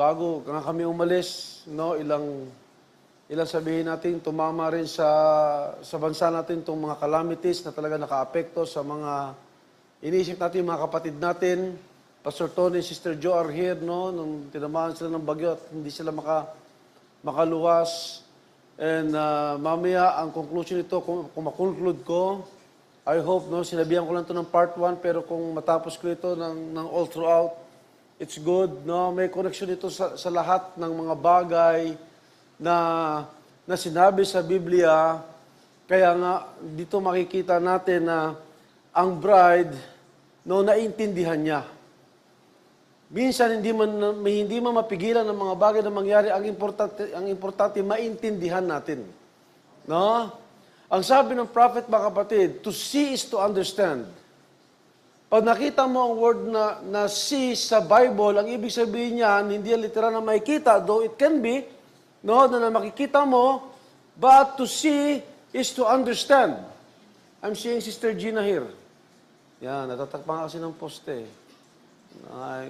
nga kami umalis, no, ilang sabihin natin, tumama rin sa bansa natin itong mga calamities na talaga nakaapekto sa mga iniisip natin, mga kapatid natin. Pastor Tony, Sister Jo are here, no? Nung tinamaan sila ng bagyo at hindi sila makaluwas. And mamaya, ang conclusion nito, kung makonclude ko, I hope, no? Sinabihan ko lang ito ng part 1, pero kung matapos ko ito ng all throughout, it's good, no? May connection ito sa lahat ng mga bagay na sinabi sa Biblia. Kaya nga, dito makikita natin na ang bride, no, naintindihan niya. Minsan, hindi man mapigilan ng mga bagay na mangyari. Ang importante, maintindihan natin. No? Ang sabi ng prophet, mga kapatid, to see is to understand. Pag nakita mo ang word na see sa Bible, ang ibig sabihin niyan, hindi yan literal na makikita, though it can be, no, na makikita mo, but to see is to understand. I'm seeing Sister Gina here. Yan, natatakpan kasi ng poste.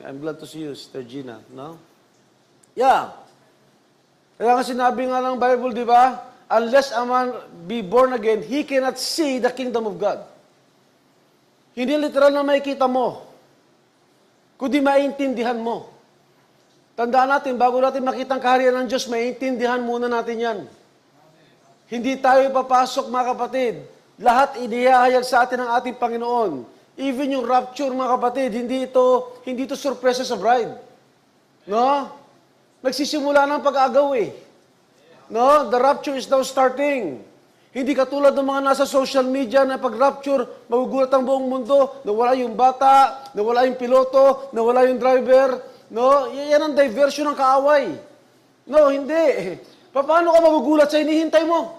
I'm glad to see you, Sister Gina. No? Yeah. Kaya nga sinabi nga ng Bible, di ba? Unless a man be born again, he cannot see the kingdom of God. Hindi literal na makikita mo, kundi maintindihan mo. Tandaan natin, bago natin makita ang kaharian ng Diyos, maintindihan muna natin yan. Hindi tayo papasok, mga kapatid. Lahat inihahayag sa atin ng ating Panginoon. Even yung rapture, mga kapatid, hindi ito sorpresa sa bride. No? Nagsisimula ng pag-agaw eh. No? The rapture is now starting. Hindi katulad ng mga nasa social media na pag-rapture, magugulat ang buong mundo, nawala yung bata, nawala yung piloto, nawala yung driver. No? Yan ang diversion ng kaaway. No, hindi. Paano ka magugulat sa hinihintay mo?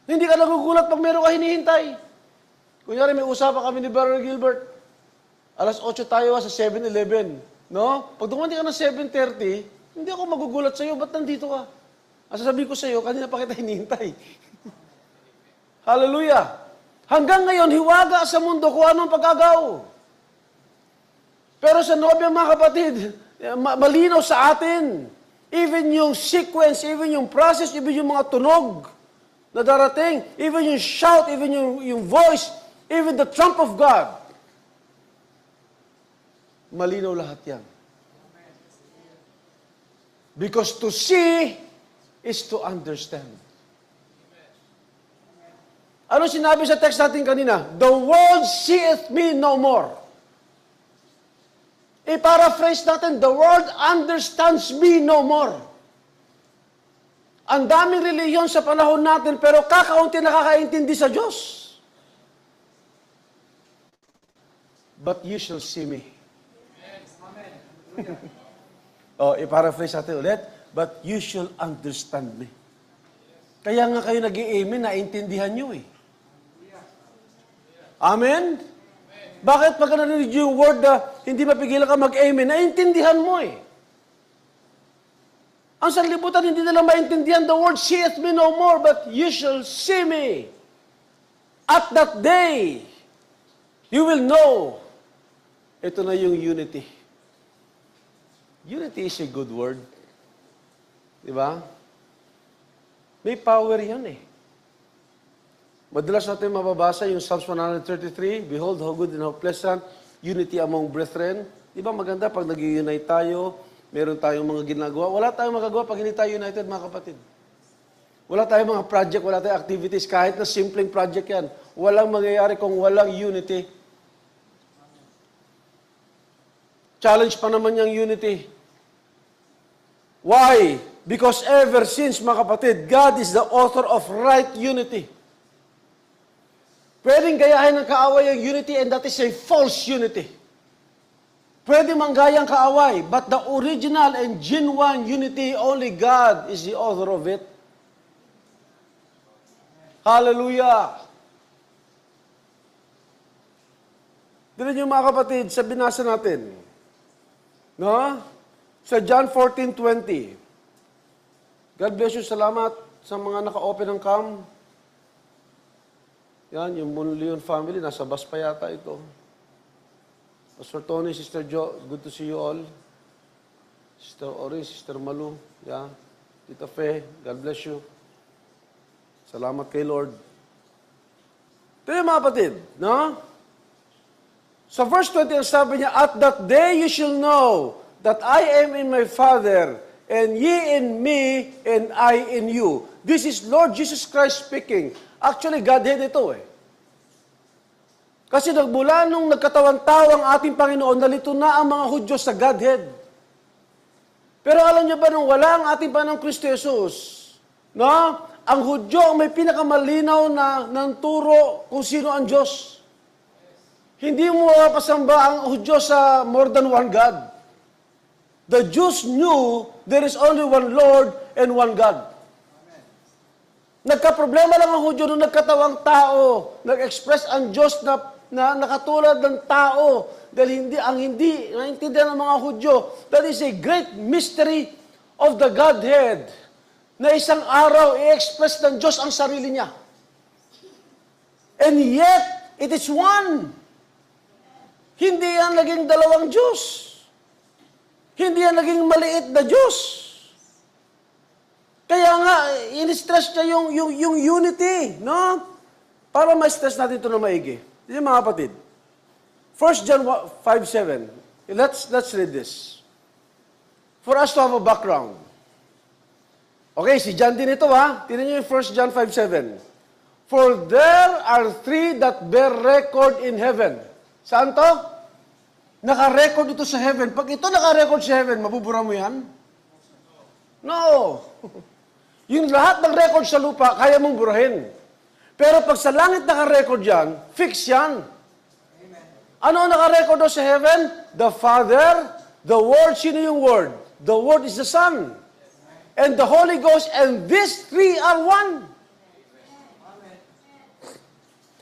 Hindi ka nagugulat pag meron ka hinihintay. Kunyari, may usapan kami ni Brother Gilbert. Alas 8 tayo sa 7-Eleven. No? Pag dumating ka ng 7:30, hindi ako magugulat sa'yo. Ba't nandito ka? Ang sasabihin ko sa'yo, kanina pa kita hinihintay. Hallelujah! Hanggang ngayon, hiwaga sa mundo kung anong pag-agaw. Pero sa nobya, mga kapatid, malinaw sa atin. Even yung sequence, even yung process, even yung mga tunog na darating, even yung shout, even yung voice, even the trump of God. Malinaw lahat yan. Because to see is to understand. Ano sinabi sa text natin kanina? The world seeth me no more. I-paraphrase natin, the world understands me no more. Ang daming reliyon sa panahon natin, pero kakaunti nakakaintindi sa Diyos. But you shall see me. I-paraphrase natin ulit. But you shall understand me. Kaya nga kayo nag-i-amen, naintindihan nyo eh. Amen? Bakit pagka narinig yung word na hindi mapigilan ka mag-amen, naintindihan mo eh. Ang sanlibutan, hindi nila maintindihan the word, seeth me no more, but you shall see me. At that day, you will know. Ito na yung unity. Unity is a good word. Di ba? May power yan eh. Madalas natin mababasa yung Psalms 133, Behold how good and how pleasant, unity among brethren. Di ba maganda pag nag-unite tayo, meron tayong mga ginagawa. Wala tayong magagawa pag hindi tayo united, mga kapatid. Wala tayong mga project, wala tayong activities, kahit na simpleng project yan. Walang mangyayari kung walang unity. Challenge pa naman yung unity. Why? Because ever since, mga kapatid, God is the author of right unity. Pwedeng gayahin ng kaaway ang unity and that is a false unity. Pwede manggayang kaaway, but the original and genuine unity, only God is the author of it. Hallelujah! Dito niyo mga kapatid, sa binasa natin, no? Sa John 14:20. God bless you, salamat sa mga naka-open ng cam. Yan, yung Leon family, nasa bus pa yata ito. Pastor Tony, Sister Jo, good to see you all. Sister Ori, Sister Malu, yeah. Tita Fe, God bless you. Salamat kay Lord. Ito yung mga kapatid, no? Sa verse 20, ang sabi niya, At that day you shall know that I am in my Father, and ye in me, and I in you. This is Lord Jesus Christ speaking. Actually, Godhead ito eh. Kasi nagmula nung nagkatawan-tao ang ating Panginoon, nalito na ang mga Hudyo sa Godhead. Pero alam niyo ba nung wala ang ating Panginoong Kristo Jesus, no? Ang Hudyo ang may pinakamalinaw ng turo kung sino ang Diyos. Hindi mo mapasamba ang Hudyo sa more than one God. The Jews knew there is only one Lord and one God. Nagka-problema lang ang Hudyo nung nagkatawang tao. Nag-express ang Diyos na nakatulad ng tao. Dahil hindi naintindihan ng mga Hudyo. That is a great mystery of the Godhead. Na isang araw, i-express ng Diyos ang sarili niya. And yet, it is one. Hindi yan naging dalawang Diyos. Hindi yan naging maliit na Diyos. Kaya nga, in-stress niya yung unity, no? Para ma-stress natin ito na maigi. Yan mga kapatid. 1 John 5:7. Let's read this. For us to have a background. Okay, si John din ito ha. Tingnan niyo yung 1 John 5:7. For there are three that bear record in heaven. Saan to? Naka-record ito sa heaven. Pag ito naka-record sa heaven, mabubura mo yan? No. Yung lahat ng record sa lupa, kaya mong burahin. Pero pag sa langit naka-record yan, fix yan. Ano ang naka-record sa heaven? The Father, the Word. Sino yung Word? The Word is the Son. And the Holy Ghost, and these three are one.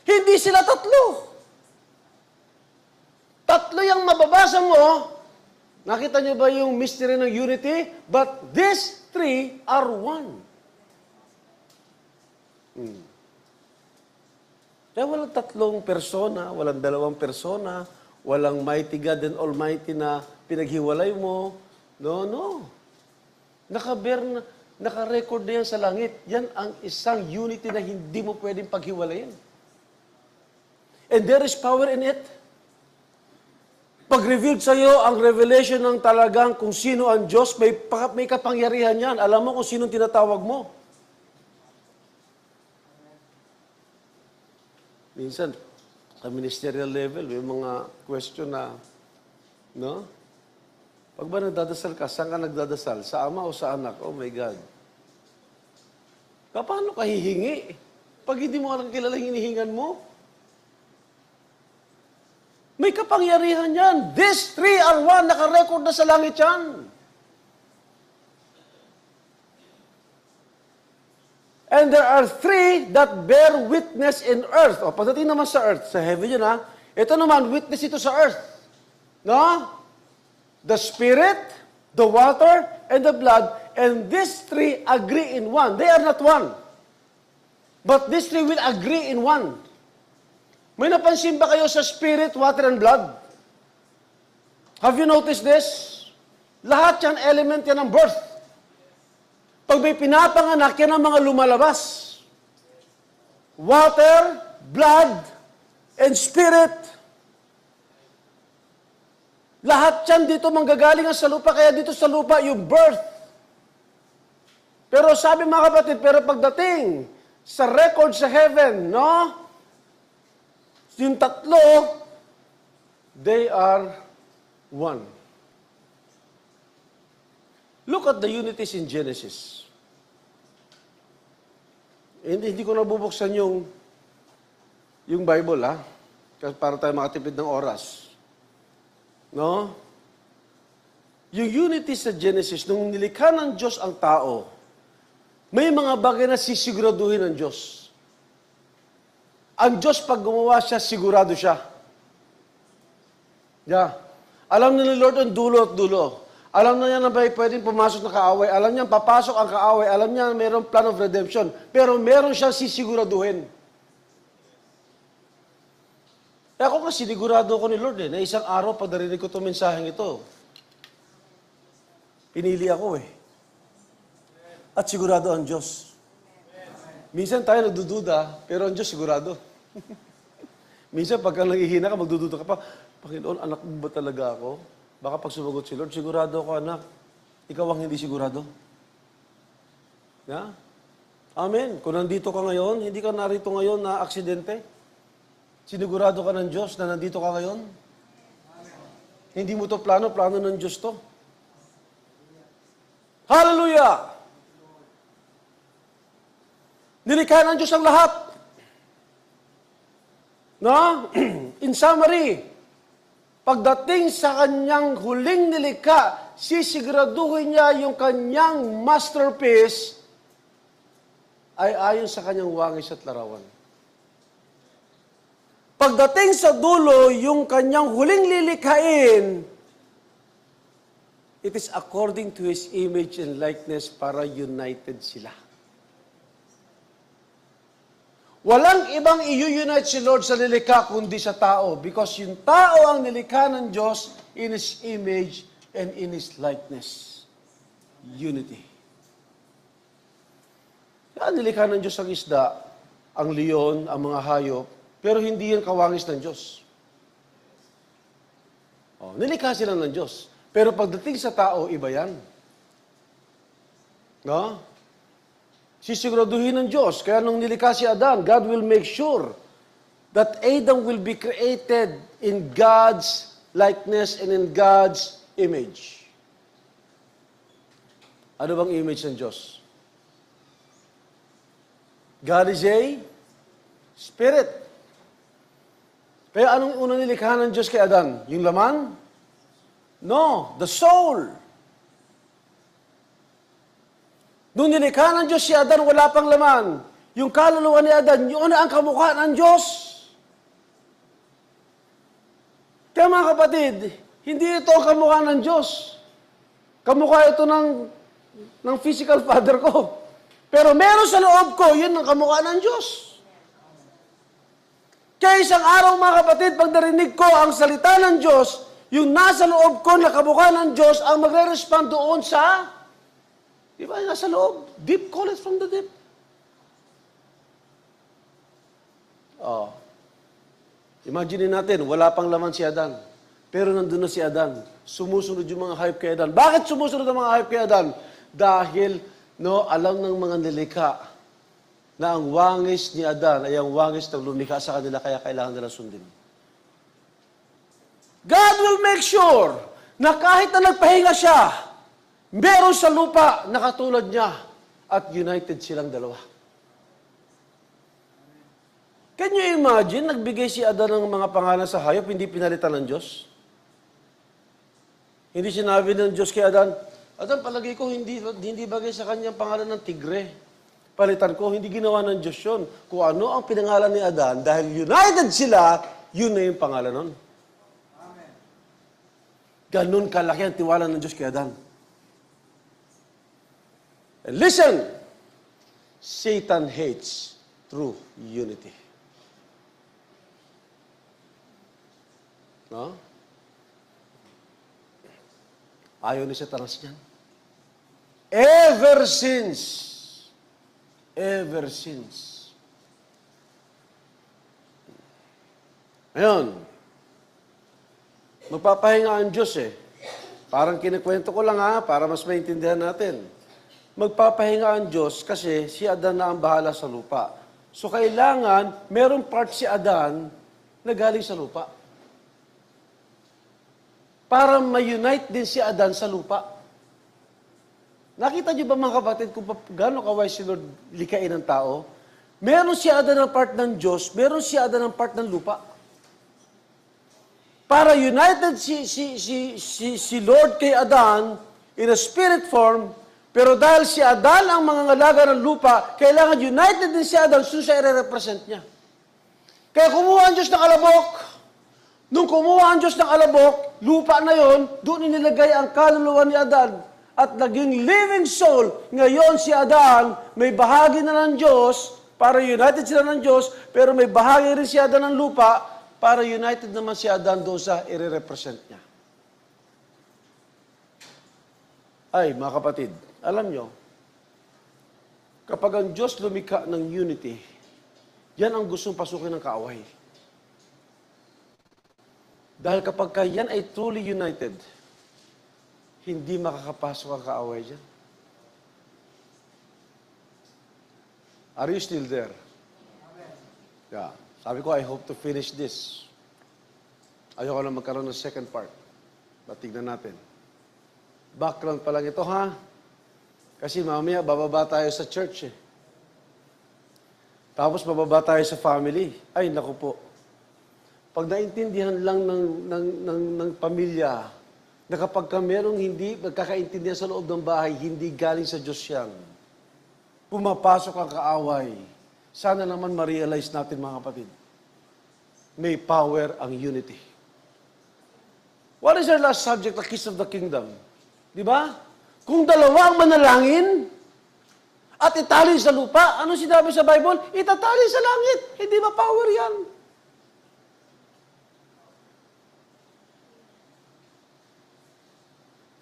Hindi sila tatlo. Tatlo yung mababasa mo. Nakita niyo ba yung mystery ng unity? But these three are one. Kaya walang tatlong persona, walang dalawang persona, walang mighty God and Almighty na pinaghiwalay mo. No. Naka-record na yan sa langit. Yan ang isang unity na hindi mo pwedeng paghiwalayin. And there is power in it. Pag-revealed sa iyo ang revelation ng talagang kung sino ang Diyos, may kapangyarihan yan. Alam mo kung sino tinatawag mo. Minsan, sa ministerial level, may mga question na, no? Pag ba nagdadasal ka, saan ka nagdadasal? Sa ama o sa anak? Oh my God. Paano ka hihingi? Pag hindi mo alam kilala hinihingan mo? May kapangyarihan yan. These three are one. Nakarecord na sa langit yan. And there are three that bear witness in earth. O, pagdating naman sa earth, sa heaven yun ha. Ito naman, witness ito sa earth. No? The Spirit, the water, and the blood. And these three agree in one. They are not one. But these three will agree in one. May napansin ba kayo sa Spirit, water, and blood? Have you noticed this? Lahat yan, element yan ng birth. Pag may pinapanganak, yan ang mga lumalabas. Water, blood, and spirit. Lahat yan dito manggagaling sa lupa, kaya dito sa lupa yung birth. Pero sabi mga kapatid, pero pagdating sa record sa heaven, no? Yung tatlo, they are one. Look at the unities in Genesis. Hindi ko nabubuksan yung Bible, ha? Kasi para tayo makatipid ng oras. No? Yung unity sa Genesis, nung nilikha ng Diyos ang tao, may mga bagay na sisiguraduhin ng Diyos. Ang Diyos, pag gumawa siya, sigurado siya. Yeah. Alam na ni Lord ang dulo at dulo. Alam na niya na may pwedeng pumasok na kaaway. Alam niya papasok ang kaaway. Alam niya mayroong plan of redemption. Pero meron siyang sisiguraduhin. Kaya ako nga sinigurado ko ni Lord na isang araw pag narinig ko itong mensaheng ito, pinili ako At sigurado ang Diyos. Minsan tayo nagdududa, pero ang Diyos sigurado. Minsan pagka nangihina ka, magdududa ka pa, Panginoon, anak mo ba talaga ako? Baka pag sumagot si Lord, sigurado ako anak. Ikaw ang hindi sigurado. Yeah? Amen. Kung nandito ka ngayon, hindi ka narito ngayon na aksidente. Sinigurado ka ng Diyos na nandito ka ngayon. Hindi mo to plano ng Diyos to. Hallelujah! Nilikha ng Diyos ang lahat. No? In summary, pagdating sa kanyang huling nilikha, sisiguraduhin niya yung kanyang masterpiece ay ayon sa kanyang wangis at larawan. Pagdating sa dulo, yung kanyang huling lilikhain, it is according to His image and likeness para united sila. Walang ibang i-unite si Lord sa nilikha kundi sa tao because yung tao ang nilikha ng Diyos in His image and in His likeness. Unity. Kaya nilikha ng Diyos ang isda, ang leon, ang mga hayop, pero hindi yan kawangis ng Diyos. Nilikha sila ng Diyos. Pero pagdating sa tao, iba yan. No? Sisiguraduhin ng Diyos. Kaya nung nilikha si Adan, God will make sure that Adam will be created in God's likeness and in God's image. Ano bang image ng Diyos? God is a spirit. Kaya anong unang nilikha ng Diyos kay Adan? Yung laman? No, the soul. Nung nilikha ng Diyos si Adan, wala pang laman. Yung kaluluwa ni Adan, yun ang kamukha ng Diyos. Kaya mga kapatid, hindi ito ang kamukha ng Diyos. Kamukha ito ng physical father ko. Pero meron sa loob ko, yun ang kamukha ng Diyos. Kaya isang araw mga kapatid, pag narinig ko ang salita ng Diyos, yung nasa loob ko na kamukha ng Diyos, ang magre-respond doon sa, di ba, nasa loob. Deep, call it from the deep. Imagine natin, wala pang laman si Adan. Pero nandun na si Adan. Sumusunod yung mga hayop kay Adan. Bakit sumusunod ang mga hayop kay Adan? Dahil, alam ng mga nilikha na ang wangis ni Adan ay ang wangis ng lumikha sa kanila, kaya kailangan nila sundin. God will make sure na kahit na nagpahinga siya, meron sa lupa na katulad niya at united silang dalawa. Can you imagine, nagbigay si Adan ng mga pangalan sa hayop, hindi pinalitan ng Diyos? Hindi sinabi ng Diyos kay Adan, Adan, palagay ko hindi bagay sa kanyang pangalan ng tigre. Palitan ko, hindi ginawa ng Diyos yun. Kung ano ang pinangalan ni Adan, dahil united sila, yun na yung pangalan nun. Ganun kalaki ang tiwala ng Diyos kay Adan. And listen, Satan hates true unity. No? Ayaw ni Satanas niyan. Ever since. Ngayon, magpapahinga ang Diyos eh. Parang kinikwento ko lang para mas maintindihan natin. Magpapahinga ang Diyos kasi si Adan na ang bahala sa lupa. So kailangan, merong part si Adan na galing sa lupa. Para ma-unite din si Adan sa lupa. Nakita niyo ba mga kapatid kung gaano kawise si Lord likain ng tao? Meron si Adan ng part ng Diyos, meron si Adan ng part ng lupa. Para united si Lord kay Adan in a spirit form, pero dahil si Adan ang mga ngalaga ng lupa, kailangan united din si Adan, so siya i-represent niya. Kaya kumuha ang Diyos ng alabok. Nung kumuha ang Diyos ng alabok, lupa na yon, doon inilagay ang kaluluwa ni Adan. At naging living soul. Ngayon si Adan, may bahagi na ng Diyos, para united sila ng Diyos, pero may bahagi rin si Adan ng lupa, para united naman si Adan doon sa i-represent niya. Ay, mga kapatid, alam nyo, kapag ang Diyos lumikha ng unity, yan ang gustong pasukin ng kaaway. Dahil kapag yan ay truly united, hindi makakapasok ang kaaway dyan. Are you still there? Yeah. Sabi ko, I hope to finish this. Ayoko lang magkaroon ng second part. Tignan natin. Background pa lang ito, ha? Kasi mamaya, bababa tayo sa church, eh. Tapos, bababa tayo sa family. Ay, naku po. Pag naintindihan lang ng pamilya, na kapag merong hindi magkakaintindihan sa loob ng bahay, hindi galing sa Diyos yan. Pumapasok ang kaaway. Sana naman ma-realize natin, mga kapatid. May power ang unity. What is our last subject? The keys of the kingdom. Di ba? Kung dalawa ang manalangin at itali sa lupa, ano sinabi sa Bible? Itatali sa langit. Hindi ba power yan?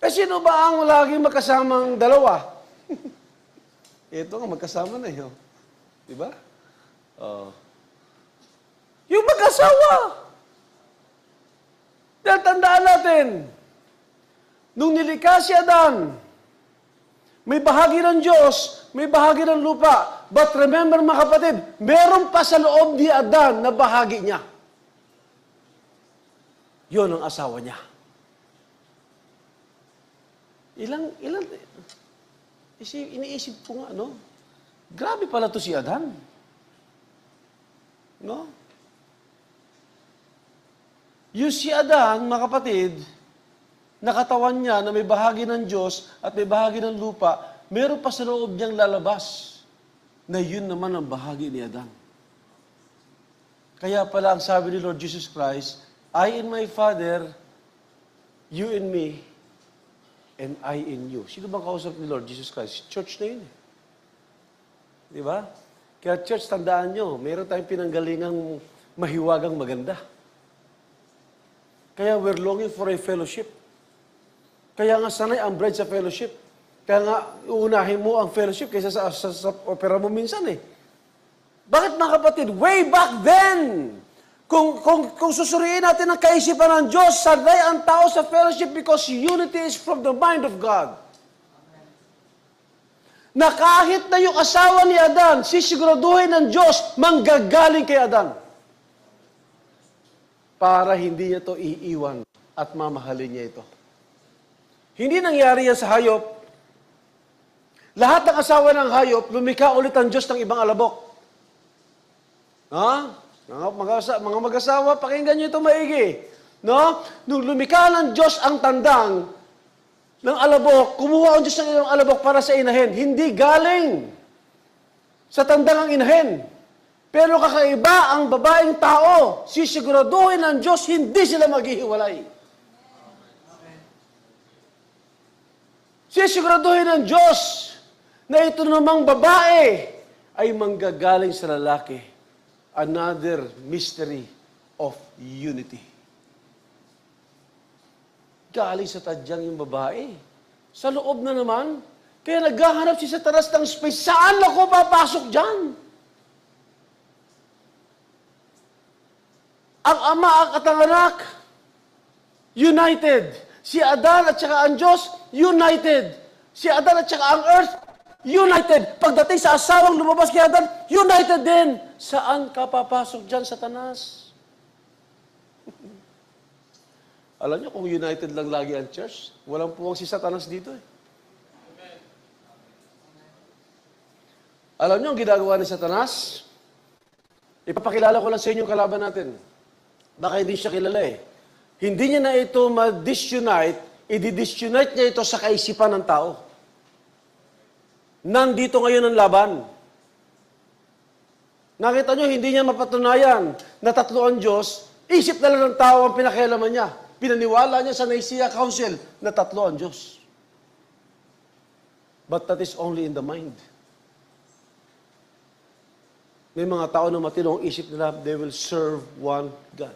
Sino ba ang laging magkasamang dalawa? Ito nga, magkasama na yun. Di ba? Yung mag-asawa. Dahil tandaan natin, nung nilikha si Adan, may bahagi ng Diyos, may bahagi ng lupa. But remember mga kapatid, meron pa sa loob ni Adan na bahagi niya. Yun ang asawa niya. Iniisip ko nga, no? Grabe pala to si Adan. No? Yung si Adan, mga kapatid, nakatawan niya na may bahagi ng Diyos at may bahagi ng lupa, meron pa sa loob niyang lalabas na yun naman ang bahagi ni Adan. Kaya pala ang sabi ni Lord Jesus Christ, I in my Father, you in me, and I in you. Sino bang kausap ni Lord Jesus Christ? Church na yun. Di ba? Kaya church, tandaan nyo, mayroon tayong pinanggalingang mahiwagang maganda. Kaya we're longing for a fellowship. Kaya nga sanay ang bread sa fellowship. Kaya nga, uunahin mo ang fellowship kaysa sa opera mo minsan eh. Bakit mga kapatid? Way back then, kung susuriin natin ang kaisipan ng Diyos, sanay ang tao sa fellowship because unity is from the mind of God. Na kahit na yung asawa ni Adan, sisiguraduhin ng Diyos, manggagaling kay Adan. Para hindi niya to iiwan at mamahalin niya ito. Hindi nangyari yan sa hayop. Lahat ng asawa ng hayop, lumikha ulit ang Diyos ng ibang alabok. Ha? Mga mag-asawa, pakinggan nyo ito maigi. No? Nung lumikha ng Diyos ang tandang ng alabok, kumuha ang Diyos ng alabok para sa inahin. Hindi galing sa tandang ang inahin. Pero kakaiba ang babaeng tao. Sisiguraduhin ng Diyos, hindi sila maghihiwalay. Sisiguraduhin ng Diyos na ito namang babae ay manggagaling sa lalaki. Another mystery of unity. Galing sa tadyang yung babae. Sa loob na naman, kaya naghahanap siya sa taras ng space. Saan ako papasok dyan? Ang ama at ang anak, united. Si Adan at saka ang Diyos, united. Si Adan at saka ang earth, united. Pagdating sa asawang lumabas kay Adan, united din. Saan ka papasok dyan, Satanas? Alam niyo kung united lang lagi ang church, walang puwang si Satanas dito eh. Alam niyo ang ginagawa ni Satanas? Ipapakilala ko lang sa inyo yung kalaban natin. Baka hindi siya kilala eh. Hindi niya na ito ma-disunite, i-disunite niya ito sa kaisipan ng tao. Nandito ngayon ang laban. Nakita nyo, hindi niya mapatunayan na tatlo ang Diyos, isip na lang ng tao ang pinakialaman niya. Pinaniwala niya sa Nicaea Council na tatlo ang Diyos. But that is only in the mind. May mga tao na matinong isip nila, they will serve one God.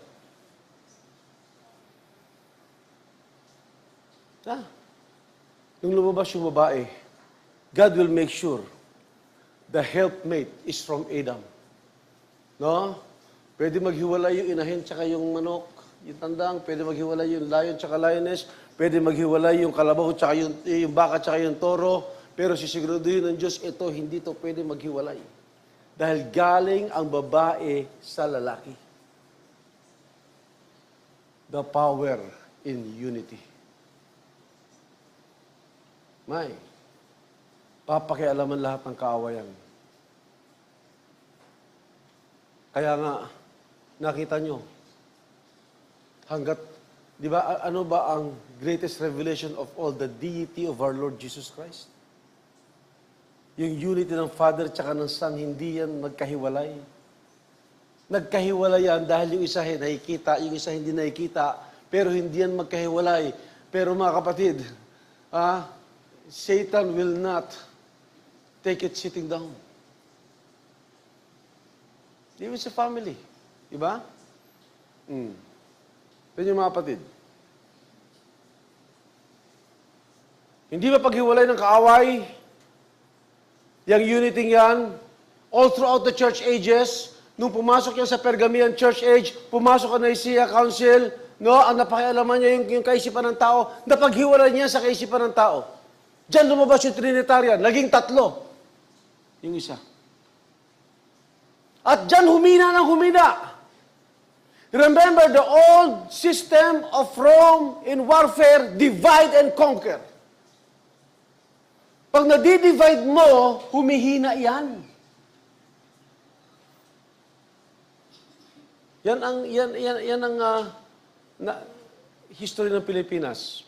Nung lumabas yung babae, God will make sure the helpmate is from Adam. No? Pwede maghiwalay yung inahin tsaka yung manok, yung tandang. Pwede maghiwalay yung lion tsaka lioness. Pwede maghiwalay yung kalabaw tsaka yung baka tsaka yung toro. Pero sisiguraduhin ng Diyos, ito, hindi to pwede maghiwalay. Dahil galing ang babae sa lalaki. The power in unity. May, papakialaman lahat ng kaawayan. Kaya nga, nakita nyo, hanggat, di ba, ano ba ang greatest revelation of all? The deity of our Lord Jesus Christ. Yung unity ng Father tsaka ng Son, hindi yan magkahiwalay. Nagkahiwalay yan dahil yung isa nakikita, yung isa hindi nakikita, pero hindi yan magkahiwalay. Pero mga kapatid, Satan will not take it sitting down. Even sa family. Diba? Pero yung mga kapatid, hindi ba paghiwalay ng kaaway? Yung unity yan, all throughout the church ages, nung pumasok yan sa Pergamian church age, pumasok ang Nicaea Council, no, ang napakialaman niya yung kaisipan ng tao, napaghiwalay niya sa kaisipan ng tao. Diyan lumabas yung Trinitarian, naging tatlo. Yung isa. At diyan humina ng humina. Remember the old system of Rome in warfare, divide and conquer. Pag nadi-divide mo, humihina yan. Yan ang history ng Pilipinas.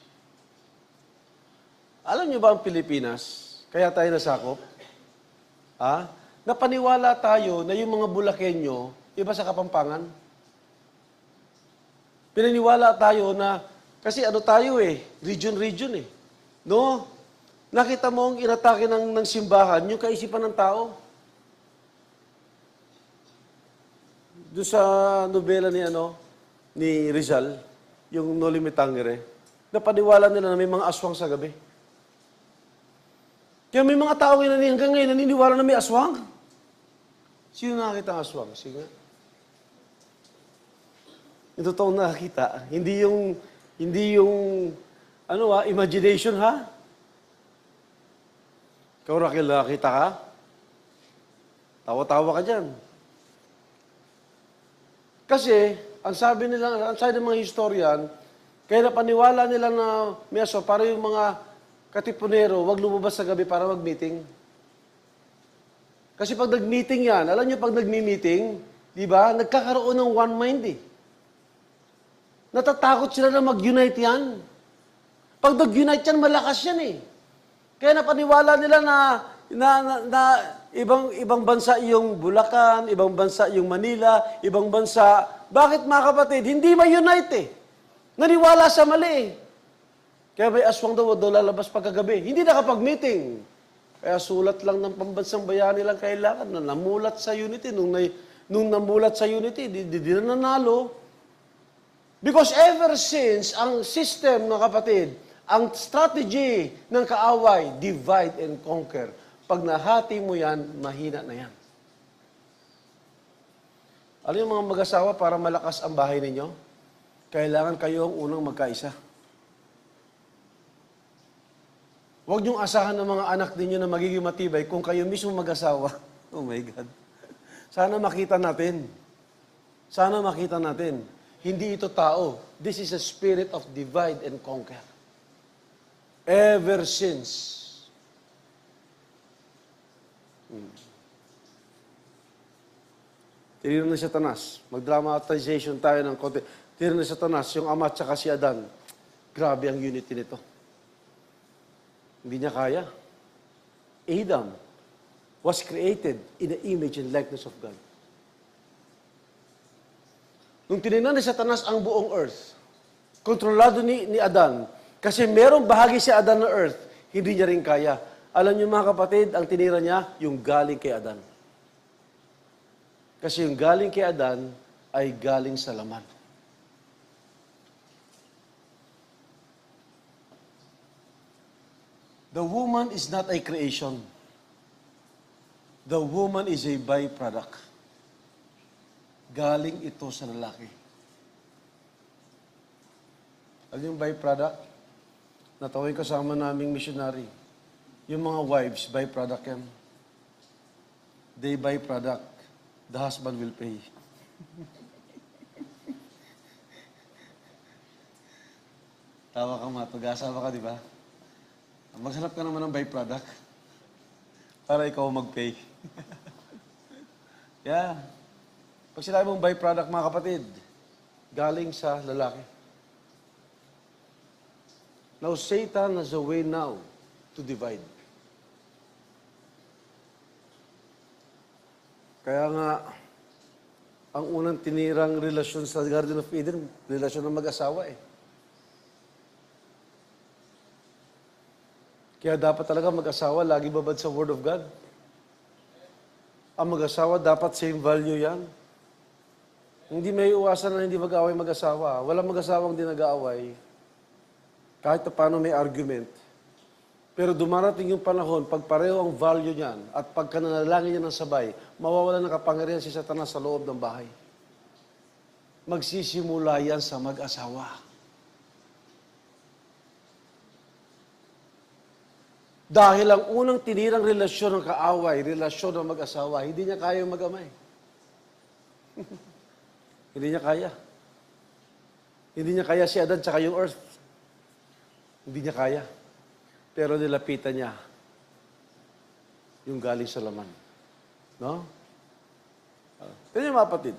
Alam niyo ba ang Pilipinas? Kaya tayo nasakop? Napaniwala tayo na yung mga Bulakenyo, iba sa Kapampangan. Pinaniwala tayo na, kasi ano tayo region eh. No? Nakita mo ang inatake ng simbahan, yung kaisipan ng tao. Doon sa nobela ni Rizal, yung Noli Me Tangere, napaniwala nila na may mga aswang sa gabi. Kaya may mga tao hanggang ngayon naniniwala na may aswang. Sino nakakita ng aswang? Sige. Yung totoong nakakita. Hindi yung imagination ha? Ikaw, Raquel, nakakita ka? Tawa-tawa ka dyan. Kasi, ang sabi ng mga historian, kaya napaniwala nila na may aswang, para yung mga katipunero, wag lumabas sa gabi para mag-meeting. Kasi pag nag-meeting yan, alam nyo pag nag-meeting, Di ba? Nagkakaroon ng one mind eh. Natatakot sila na mag-unite yan. Pag nag-unite yan, malakas yan eh. Kaya napaniwala nila na ibang bansa yung Bulacan, ibang bansa yung Manila, ibang bansa. Bakit mga kapatid? Hindi ma-unite eh. Naniwala sa mali eh. Kaya may aswang daw lalabas pagkagabi. Hindi nakapag-meeting. Kaya sulat lang ng pambansang bayani lang kailangan na namulat sa unity. Nung namulat sa unity, di na nanalo. Because ever since, ang system ng kapatid, ang strategy ng kaaway, divide and conquer. Pag nahati mo yan, mahina na yan. Ano yung mga mag-asawa para malakas ang bahay ninyo? Kailangan kayo ang unang magkaisa. Huwag niyong asahan ng mga anak ninyo na magiging matibay kung kayo mismo mag-asawa. Oh my God. Sana makita natin. Sana makita natin. Hindi ito tao. This is a spirit of divide and conquer. Ever since. Tinignan na Satanas. Mag-dramatization tayo ng konti. Tinignan na Satanas, yung ama at saka si Adan. Grabe ang unity nito. Hindi niya kaya. Adam was created in the image and likeness of God. Nung tinignan ni Satanas ang buong earth, kontrolado ni Adan, kasi merong bahagi si Adan ng earth, hindi niya rin kaya. Alam niyo mga kapatid, ang tinira niya, yung galing kay Adan. Kasi yung galing kay Adan ay galing sa laman. The woman is not a creation. The woman is a byproduct. Galing ito sa lalaki. Alam yung byproduct? Natawag kasama naming missionary. Yung mga wives, byproduct yan. They byproduct. The husband will pay. Tawa ka ma, pag-asawa ka, di ba? Maghanap ka naman ng byproduct para ikaw mag-pay. Yeah. Pag sinabi mong byproduct, mga kapatid, galing sa lalaki. Now, Satan has a way now to divide. Kaya nga, ang unang tinirang relasyon sa Garden of Eden, relasyon ng mag-asawa eh. Kaya dapat talaga mag-asawa, lagi babad sa Word of God. Ang mag-asawa, dapat same value yan. Hindi may iwasan na hindi mag-aaway mag-asawa. Walang mag-asawang hindi nag-aaway. Kahit paano may argument. Pero dumarating yung panahon, pag pareho ang value niyan, at pagka nanalangin niya ng sabay, mawawala ng kapangyarihan si Satanas sa loob ng bahay. Magsisimula yan sa mag-asawa. Dahil ang unang tinirang relasyon ng kaaway, relasyon ng mag-asawa, hindi niya kaya mag-amay. Hindi niya kaya. Hindi niya kaya si Adan tsaka yung earth. Hindi niya kaya. Pero nilapitan niya yung galing sa laman. No? Tignan niyo mga kapatid.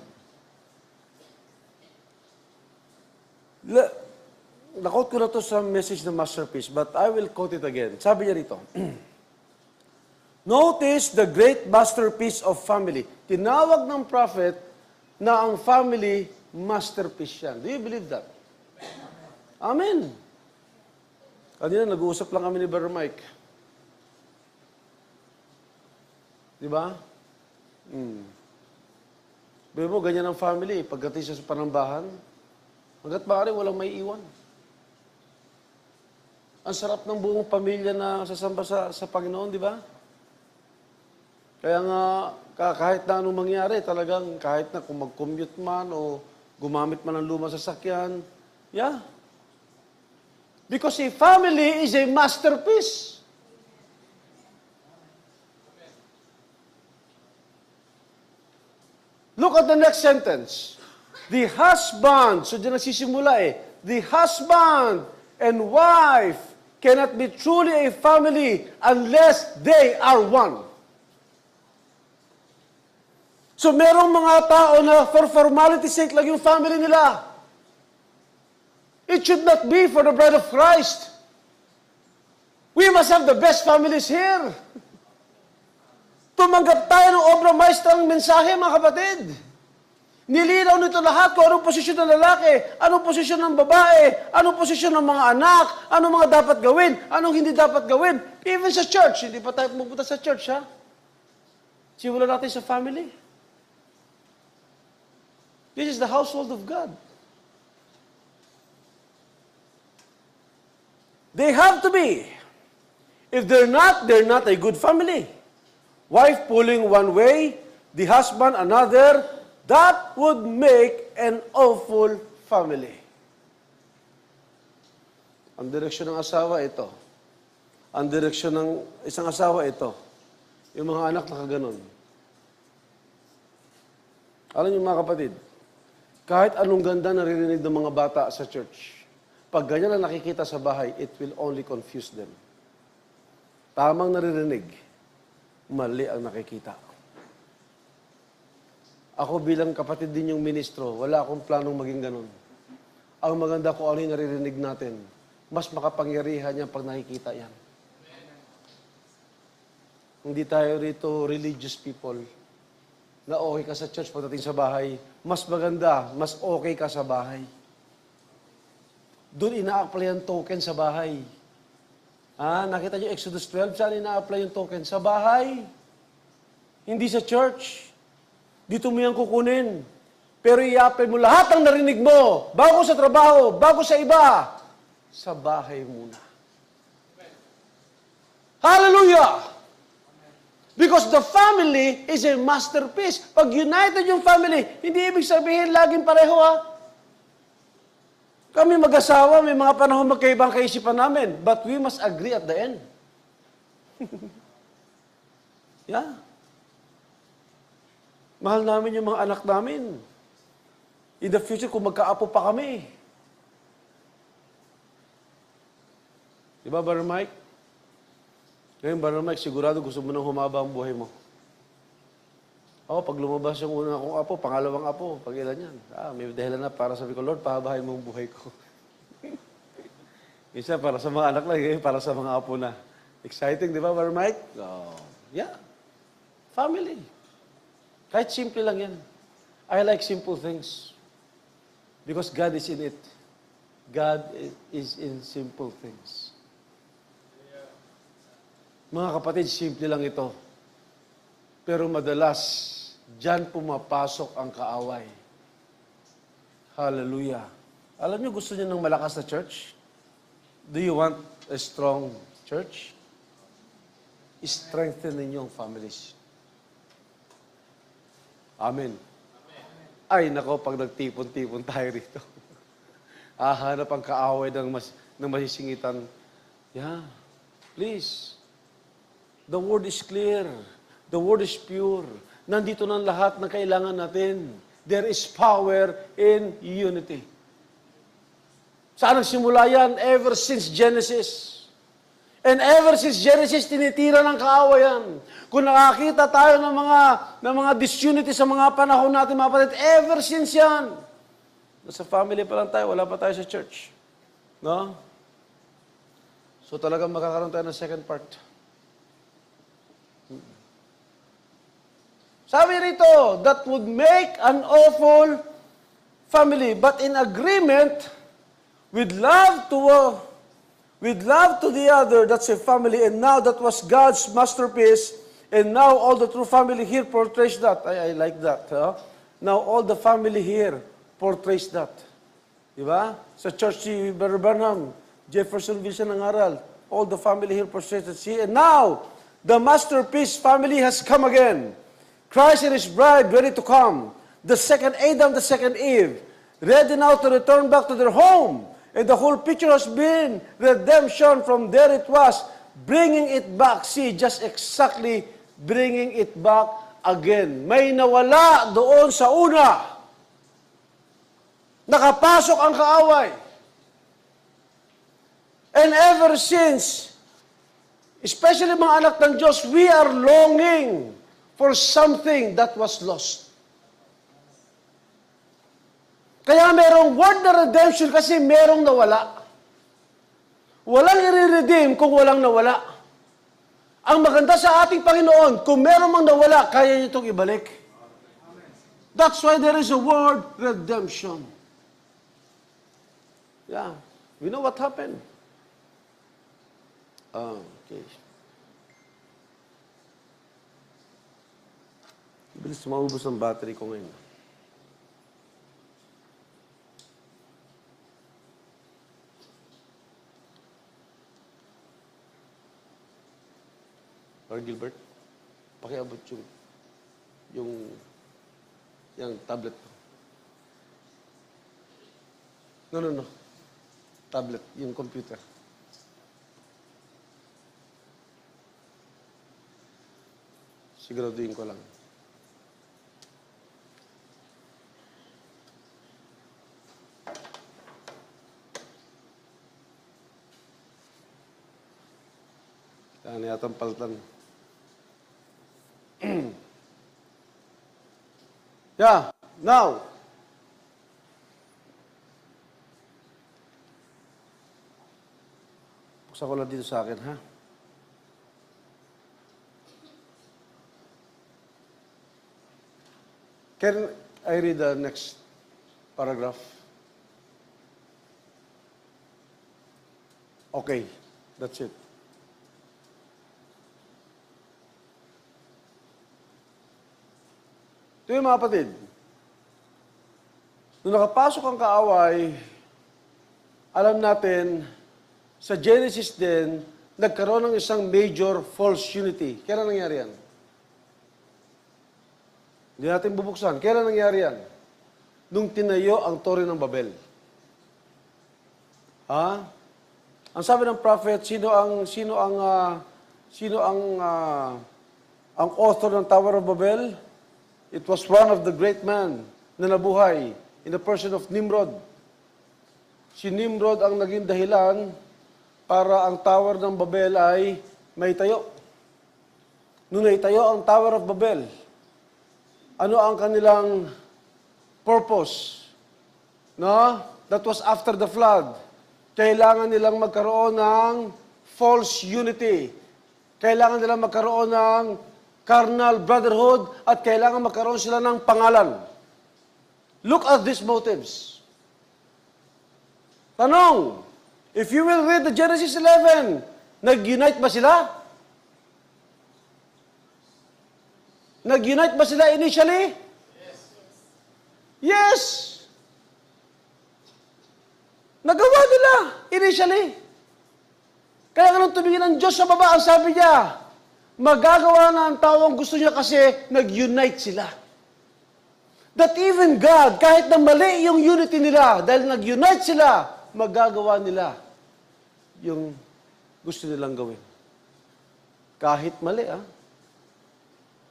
Nakot ko na to sa message ng Masterpiece, but I will quote it again. Sabi niya rito, notice the great masterpiece of family. Tinawag ng prophet na ang family masterpiece yan. Do you believe that? Amen. Kanina nag-uusap lang kami ni Brother Mike. Di ba? Bebe mo, ganyan ang family. Pagdating sa panambahan, hanggat maaari, walang may iwan. Ang sarap ng buong pamilya na sasamba sa Panginoon, di ba? Kaya nga, kahit na anong mangyari, talagang kahit na kung mag-commute man o gumamit man ng lumang sasakyan, yeah. Because a family is a masterpiece. Look at the next sentence. The husband, so dyan nagsisimula the husband and wife cannot be truly a family unless they are one. So So merong mga tao na for formality sake lang yung family nila. It should not be for the bride of Christ. We must have the best families here. Tumanggap tayo ng obra maestrang mensahe, mga kapatid. Nilinaw nito lahat kung anong posisyon ng lalaki, anong posisyon ng babae, anong posisyon ng mga anak, anong mga dapat gawin, anong hindi dapat gawin. Even sa church, hindi pa tayo pumunta sa church, ha? Simulan natin sa family. This is the household of God. They have to be. If they're not a good family. Wife pulling one way, the husband another, that would make an awful family. Ang direksyon ng asawa, ito. Ang direksyon ng isang asawa, ito. Yung mga anak nakaganon. Alam niyo mga kapatid, kahit anong ganda naririnig ng mga bata sa church, pag ganyan ang nakikita sa bahay, it will only confuse them. Tamang naririnig, mali ang nakikita. Ako bilang kapatid din yung ministro, wala akong planong maging ganun. Ang maganda ko ano yung naririnig natin, mas makapangyarihan niya pag nakikita yan. Hindi tayo rito religious people na okay ka sa church pagdating sa bahay. Mas maganda, mas okay ka sa bahay. Doon ina-apply ang token sa bahay. Nakita niyo Exodus 12, saan ina-apply yung token? Sa bahay. Hindi sa church. Dito mo yan kukunin. Pero i-apply mo lahat ng narinig mo, bago sa trabaho, bago sa iba, sa bahay muna. Hallelujah! Because the family is a masterpiece. Pag united yung family, hindi ibig sabihin laging pareho, ha? Kami mag-asawa, may mga panahon magkaibang kaisipan namin. But we must agree at the end. Yeah. Mahal namin yung mga anak namin. In the future, kung magkaapo pa kami. Diba, Brother Mike? Ngayon, Brother Mike, sigurado gusto mo nang humaba ang buhay mo. Ako, pag lumabas yung una kong apo, pangalawang apo, pag ilan yan. May dahilan na para sabi ko, Lord, pahabahin mo ang buhay ko. Isa, para sa mga anak lang, para sa mga apo na. Exciting, di ba, Brother Mike? Yeah. Family. Kahit simple lang yan. I like simple things. Because God is in it. God is in simple things. Mga kapatid, simple lang ito. Pero madalas, diyan pumapasok ang kaaway. Hallelujah. Alam niyo, gusto niyo ng malakas na church? Do you want a strong church? Strengthen ninyong families. Amen. Ay, nako, pag nagtipon-tipon tayo rito. Hanap ang kaaway ng masisingitan. Yeah. Please. The word is clear. The word is pure. Nandito na lahat ng kailangan natin. There is power in unity. Saan nagsimula yan? Ever since Genesis. And ever since Genesis, tinitira ng kaawayan. Kung nakakita tayo ng mga disunity sa mga panahon natin, mga kapatid, ever since yan. Nasa family pa lang tayo, wala pa tayo sa church. No? So talagang makakaroon tayo ng second part. Sabi rito, that would make an awful family. But in agreement, with love to the other, that's a family. And now that was God's masterpiece. And now all the true family here portrays that. I like that. Huh? Now all the family here portrays that. Diba? Sa church si Brother Branham, Jeffersonville siya nangaral. All the family here portrays that. See, and now, the masterpiece family has come again. Christ and His bride ready to come. The second Adam, the second Eve, ready now to return back to their home. And the whole picture has been redemption from there it was, bringing it back. See, just exactly bringing it back again. May nawala doon sa una. Nakapasok ang kaaway. And ever since, especially mga anak ng Diyos, we are longing for something that was lost. Kaya merong word na redemption kasi merong nawala. Walang i-redeem kung walang nawala. Ang maganda sa ating Panginoon, kung meron mang nawala, kaya niya itong ibalik. That's why there is a word redemption. Yeah. We know what happened. Okay. Bilis maubos ang battery ko ngayon. Lord Gilbert, pakiabot yung tablet ko. No. Tablet, yung computer. Siguraduhin ko lang. Kaya na yatang paltan. Yeah, now. Buksan ko lang dito sa akin, ha? Can I read the next paragraph? Okay, that's it. Ito yung mga kapatid. Nung nakapasok ang kaaway, alam natin, sa Genesis din, nagkaroon ng isang major false unity. Kailan nangyari yan? Hindi natin bubuksan. Kailan nangyari yan? Nung tinayo ang Torre ng Babel. Ha? Ang sabi ng prophet, sino ang author ng Tower of Babel? It was one of the great men na nabuhay in the person of Nimrod. Si Nimrod ang naging dahilan para ang Tower ng Babel ay maitayo. Nung naitayo ang Tower of Babel, ano ang kanilang purpose? No? That was after the flood. Kailangan nilang magkaroon ng false unity. Kailangan nilang magkaroon ng carnal brotherhood at kailangan magkaroon sila ng pangalan. Look at these motives. Tanong, if you will read the Genesis 11, nag-unite ba sila? Nag-unite ba sila initially? Yes! Nagawa nila initially. Kaya nung tumingin ang Diyos sa baba, ang sabi niya, magagawa na ang tao ang gusto niya kasi nag-unite sila. That even God, kahit na mali yung unity nila, dahil nag-unite sila, magagawa nila yung gusto nilang gawin. Kahit mali, ah.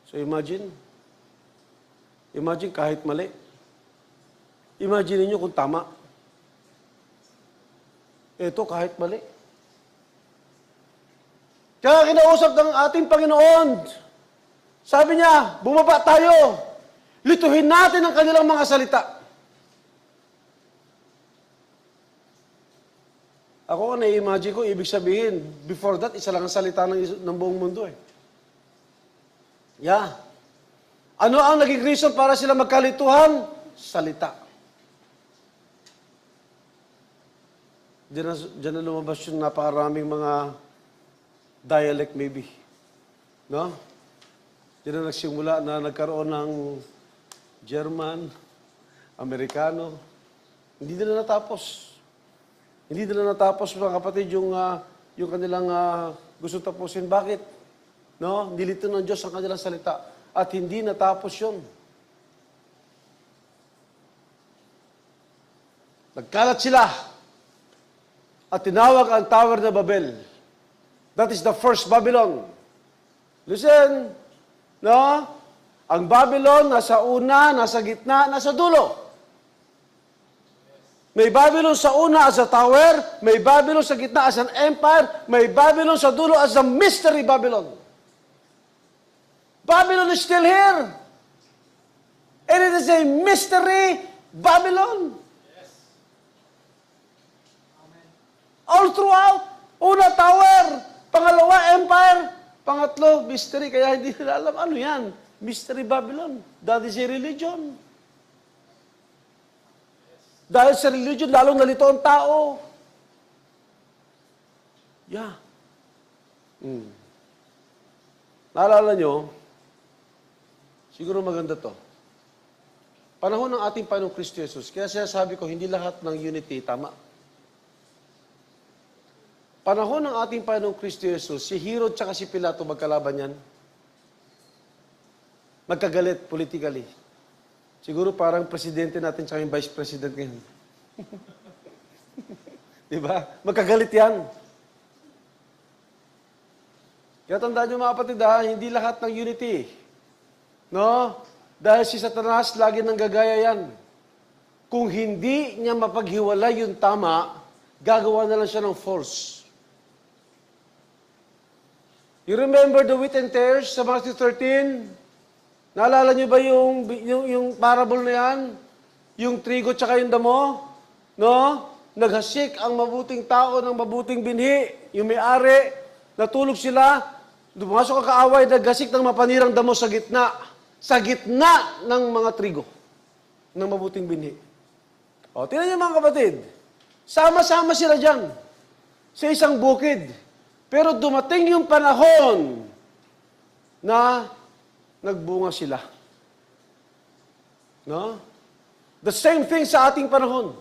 So imagine kahit mali. Imagine niyo kung tama. Ito kahit mali. Kaya kinausap ng ating Panginoon. Sabi niya, bumaba tayo. Lituhin natin ang kanilang mga salita. Ako, na-imagine ko, ibig sabihin, before that, isa lang ang salita ng buong mundo eh. Yeah. Ano ang naging reason para sila magkalituhan? Salita. Diyan na lumabas yung napakaraming mga dialect maybe. No? Diyan na nagsimula na nagkaroon ng German, Amerikano. Hindi nila natapos. Hindi nila natapos mga kapatid yung kanilang gusto tapusin. Bakit? No? Nilito ng Diyos ang kanilang salita. At hindi natapos yun. Nagkalat sila. At tinawag ang Tower na Babel. That is the first Babylon. Listen. No? Ang Babylon, nasa una, nasa gitna, nasa dulo. May Babylon sa una as a tower, may Babylon sa gitna as an empire, may Babylon sa dulo as a mystery Babylon. Babylon is still here. And it is a mystery Babylon. All throughout. Una, tower. Pangalawa, empire. Pangatlo, mystery. Kaya hindi nila alam, ano yan? Mystery Babylon. That is a religion. Dahil sa religion, lalong nalito ang tao. Yeah. Naalala nyo, siguro maganda to. Panahon ng ating Panginoong Kristo Jesus, kaya sabi ko, hindi lahat ng unity tama. Panahon ng ating Panginoong Kristo Jesus, si Herod at si Pilato magkalaban yan. Magkagalit politically. Siguro parang presidente natin at yung vice president ngayon. Diba? Magkagalit yan. Kaya tandaan nyo mga kapatid, hindi lahat ng unity. No? Dahil si Satanas, lagi nang gagaya yan. Kung hindi niya mapaghiwalay yung tama, gagawa na lang siya ng false. You remember the wheat and tares sa Matthew 13? Naalala niyo ba yung parable na yan? Yung trigo tsaka yung damo? No? Naghasik ang mabuting tao ng mabuting binhi. Yung may-ari, natulog sila, pumasok ang kaaway, naghasik ng mapanirang damo sa gitna. Sa gitna ng mga trigo. Ng mabuting binhi. O, tingnan niyo mga kapatid. Sama-sama sila dyan. Sa isang bukid. Pero dumating yung panahon na nagbunga sila. No? The same thing sa ating panahon.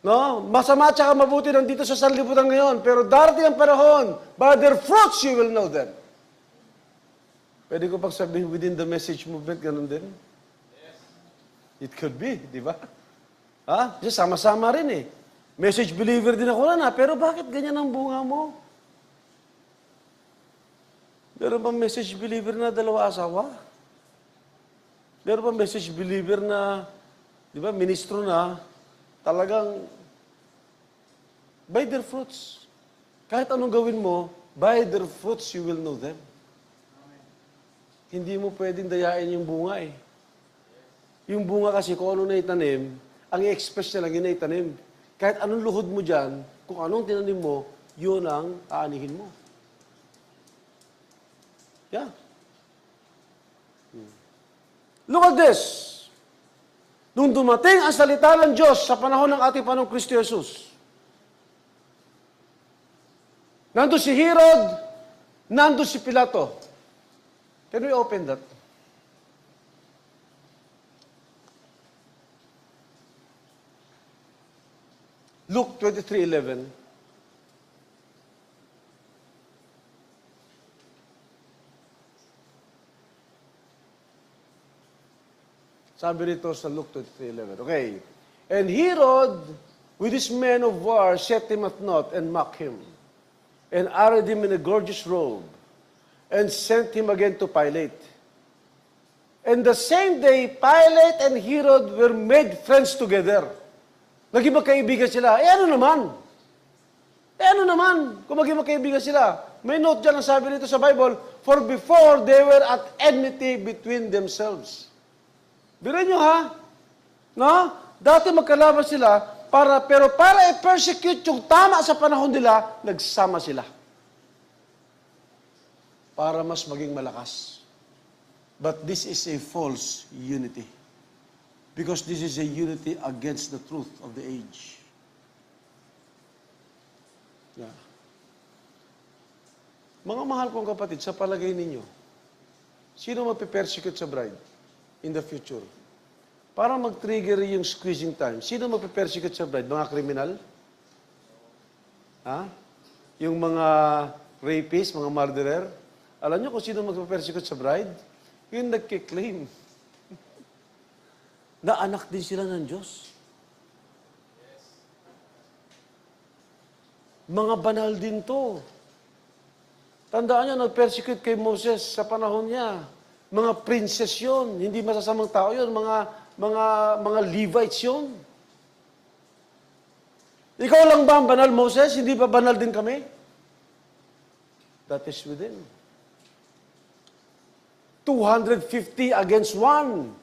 No? Masama at saka mabuti nandito sa sanlibutan ngayon. Pero darating ang panahon, by their fruits you will know them. Pwede ko pang sabihin within the message movement, ganun din? It could be, di ba? Ha? Kasi sama-sama rin eh. Message believer din ako na, pero bakit ganyan ang bunga mo? Meron bang message believer na dalawa asawa? Meron bang message believer na, di ba, ministro na, talagang, by their fruits. Kahit anong gawin mo, by their fruits you will know them. Hindi mo pwedeng dayain yung bunga eh. Yung bunga kasi, kung ano na itanim, ang i-express niya lang yun na itanim. Kahit anong luhod mo dyan, kung anong tinanim mo, yun ang aanihin mo. Yeah. Look at this. Nung dumating ang salita ng Diyos sa panahon ng ating Panginoong Kristo Jesus, nandun si Herod, nandun si Pilato. Can we open that? Luke 23:11. Sabi rito sa Luke 23:11. Okay. And Herod, with his men of war, set him at naught and mocked him, and arrayed him in a gorgeous robe, and sent him again to Pilate. And the same day, Pilate and Herod were made friends together. Naging magkaibigan sila. Ano naman? Kung maging magkaibigan sila. May note dyan ang sabi nito sa Bible, for before they were at enmity between themselves. Biruin nyo ha? No? Dati magkalaban sila, pero para i-persecute yung tama sa panahon nila, nagsama sila. Para mas maging malakas. But this is a false unity. Because this is a unity against the truth of the age. Yeah. Mga mahal kong kapatid, sa palagay ninyo, sino mapipersecute sa bride in the future? Para mag-trigger yung squeezing time, sino mapipersecute sa bride? Mga kriminal? Ha? Yung mga rapists, mga murderer? Alam nyo kung sino magpapersecute sa bride? Yung nagkiklaim. Na anak din sila ng Diyos. Mga banal din to. Tandaan nyo, nag-persecute kay Moses sa panahon niya. Mga princess yun. Hindi masasamang tao yun. Mga Levites yun. Ikaw lang ba ang banal, Moses? Hindi ba banal din kami? That is within. 250 against 1.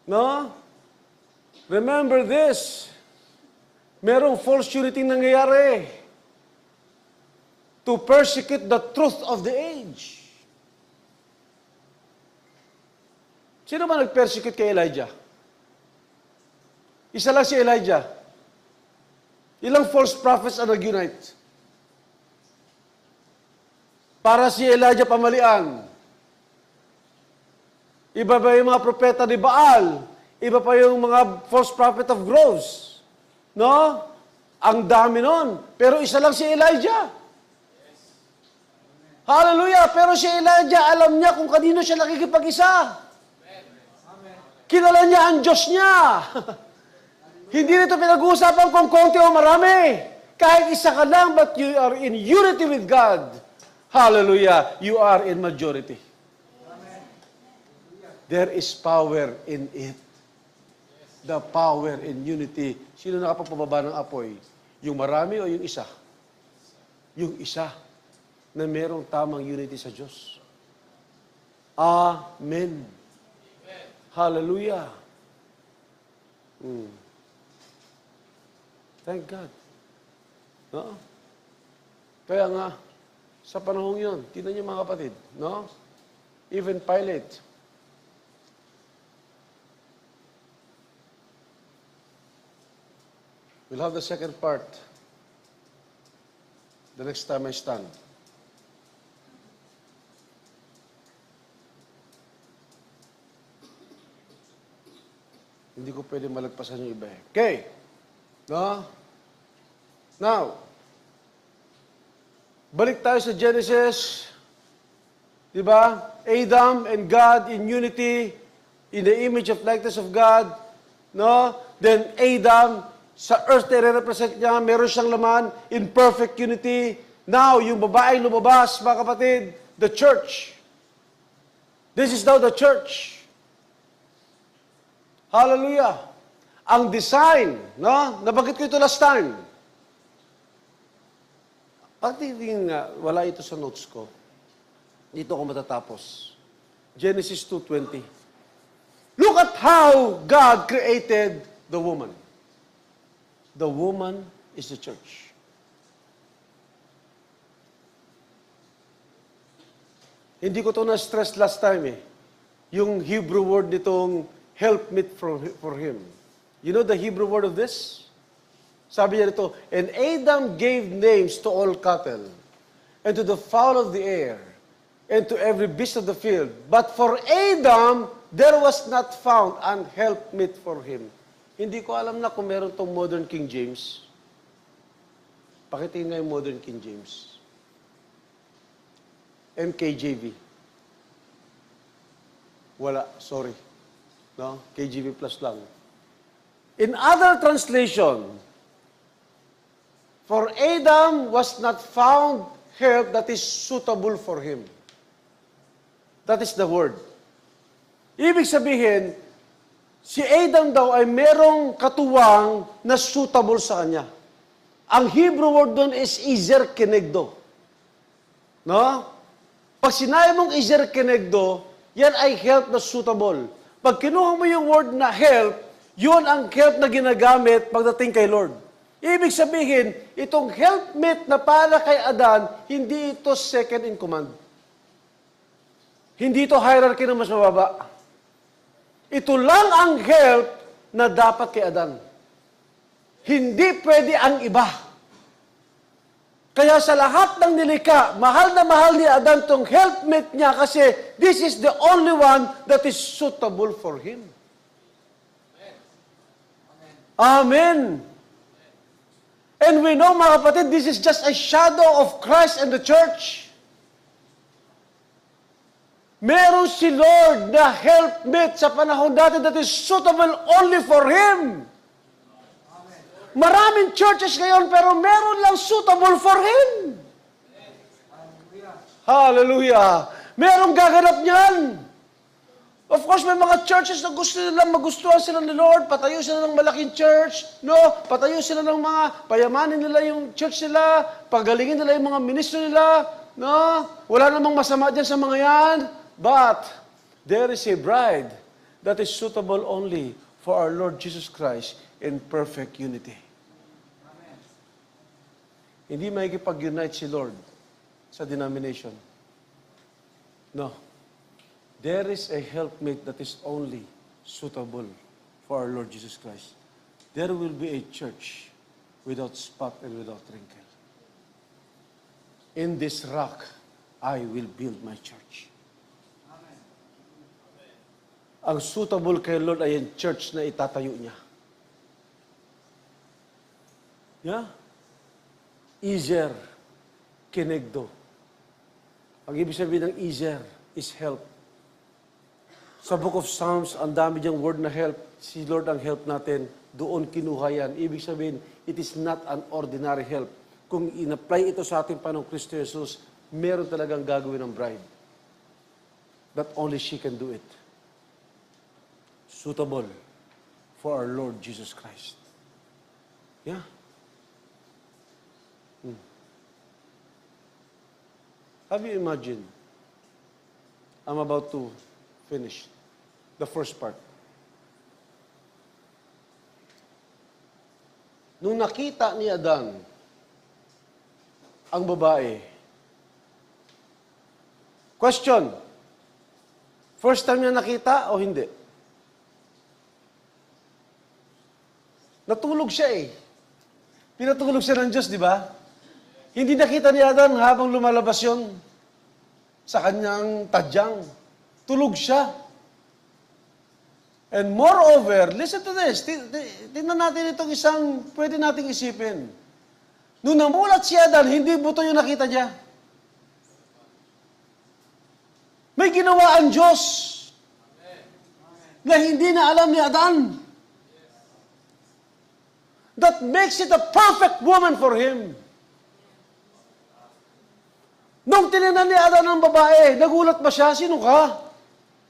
No? Remember this. Merong false unity nangyayari to persecute the truth of the age. Sino ba nag-persecute kay Elijah? Isa lang si Elijah. Ilang false prophets ang nag-unite? Para si Elijah pamalian. Iba pa yung mga propeta ni Baal. Iba pa yung mga false prophet of groves. No? Ang dami nun. Pero isa lang si Elijah. Hallelujah! Pero si Elijah, alam niya kung kanino siya nakikipag-isa. Kilala niya ang Diyos niya. Hindi nito pinag-uusapan kung konti o marami. Kahit isa ka lang, but you are in unity with God. Hallelujah! You are in majority. There is power in it. The power in unity. Sino nakapagpababa ng apoy? Yung marami o yung isa? Yung isa na merong tamang unity sa Diyos. Amen. Hallelujah. Thank God. No? Kaya nga, sa panahong yun, tingnan niyo mga kapatid, no? Even Pilate, we'll have the second part the next time I stand. Hindi ko pwede malagpasan yung iba. Okay. No? Now, balik tayo sa Genesis. Diba? Adam and God in unity, in the image of likeness of God. No? Then Adam, sa earth na represent niya, meron siyang laman in perfect unity. Now, yung babaeng lumabas, mga kapatid, the church. This is now the church. Hallelujah. Ang design, no? Nabanggit ko ito last time. Pati wala ito sa notes ko. Dito ako matatapos. Genesis 2:20. Look at how God created the woman. The woman is the church. Hindi ko ito na-stress last time eh. Yung Hebrew word nitong helpmeet for him. You know the Hebrew word of this? Sabi niya nito, and Adam gave names to all cattle, and to the fowl of the air, and to every beast of the field. But for Adam, there was not found an helpmeet for him. Hindi ko alam na kung meron tong modern King James. Pakitingin nga yung modern King James. MKJV. Wala, sorry. No? KJV plus lang. In other translation, for Adam was not found help that is suitable for him. That is the word. Ibig sabihin, si Adam daw ay merong katuwang na suitable sa kanya. Ang Hebrew word doon is izer kenegdo. No? Pag sinabi mong izer kenegdo, yan ay help na suitable. Pag kinuha mo yung word na help, yun ang help na ginagamit pagdating kay Lord. Ibig sabihin, itong helpmate na para kay Adan, hindi ito second in command. Hindi ito hierarchy na mas mababa. Ito lang ang help na dapat kay Adan. Hindi pwede ang iba. Kaya sa lahat ng nilikha, mahal na mahal ni Adan tong helpmate niya kasi this is the only one that is suitable for him. Amen. And we know, mga kapatid, this is just a shadow of Christ and the church. Meron si Lord na helpmate sa panahon dati that is suitable only for Him. Maraming churches ngayon, pero meron lang suitable for Him. Hallelujah. Merong gaganap niyan. Of course, may mga churches na gusto nilang magustuhan sila ni Lord, patayo sila ng malaking church, no? Patayo sila ng mga, payamanin nila yung church nila, pagalingin nila yung mga ministro nila, no? Wala namang masama dyan sa mga yan. But, there is a bride that is suitable only for our Lord Jesus Christ in perfect unity. Hindi makikipag-unite si Lord sa denomination. No. There is a helpmate that is only suitable for our Lord Jesus Christ. There will be a church without spot and without wrinkle. In this rock, I will build my church. Ang suitable kay Lord ay yung church na itatayo niya. Yeah? Ezer, kinegdo. Ang ibig sabihin ng Ezer is help. Sa Book of Psalms, ang dami diyang word na help. Si Lord ang help natin. Doon kinuha yan. Ibig sabihin, it is not an ordinary help. Kung in-apply ito sa ating Panginoong Kristo Jesus, meron talagang gagawin ng bride. But only she can do it. Suitable for our Lord Jesus Christ. Yeah? Have you imagined? I'm about to finish the first part. Nung nakita ni Adan ang babae, question, first time niya nakita o hindi? Natulog siya eh. Pinatulog siya ng Diyos, di ba? Hindi nakita ni Adan habang lumalabas yon sa kanyang tadyang. Tulog siya. And moreover, listen to this. Tingnan natin itong isang pwede nating isipin. Nung namulat si Adan, hindi buto yung nakita niya. May ginawa ang Diyos na hindi na alam ni Adan. That makes it a perfect woman for him. Nung tinignan ni Adan ang babae, nagulat ba siya? Sino ka?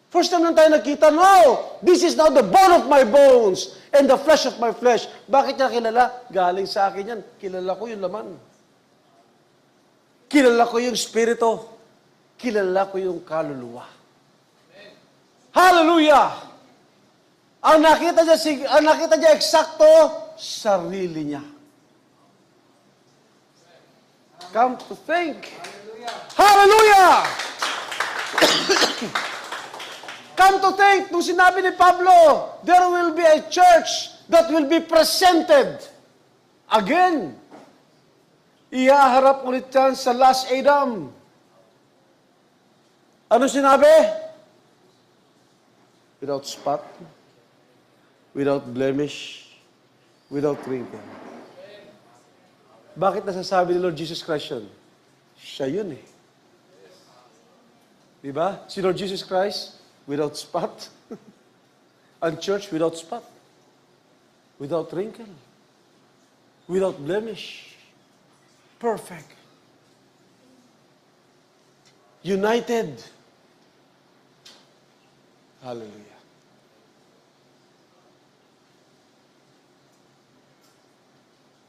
First time lang tayo nagkita, no! This is now the bone of my bones and the flesh of my flesh. Bakit niya kilala? Galing sa akin yan. Kilala ko yung laman. Kilala ko yung spirito. Kilala ko yung kaluluwa. Hallelujah! Ang nakita niya eksakto, sarili niya. Come to think. Hallelujah! Come to think, nung sinabi ni Pablo, there will be a church that will be presented again. Ihaharap ulit yan sa last Adam. Ano sinabi? Without spot, without blemish, without wrinkle. Bakit nasasabi ni Lord Jesus Christ yun? Siya yun eh. Diba? Si Lord Jesus Christ, without spot. Ang church, without spot. Without wrinkle. Without blemish. Perfect. United. Hallelujah.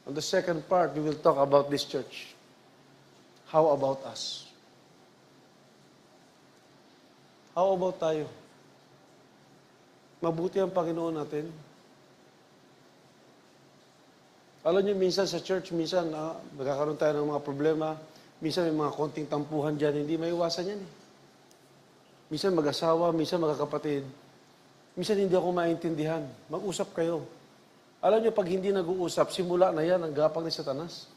On the second part, we will talk about this church. How about us? How about tayo? Mabuti ang Panginoon natin. Alam niyo, minsan sa church, minsan magkakaroon tayo ng mga problema. Minsan may mga konting tampuhan dyan. Hindi maiwasan yan eh. Minsan mag-asawa, minsan magkakapatid. Minsan hindi ako maintindihan. Mag-usap kayo. Alam niyo, pag hindi nag-uusap, simula na yan ang gapang ni Satanas.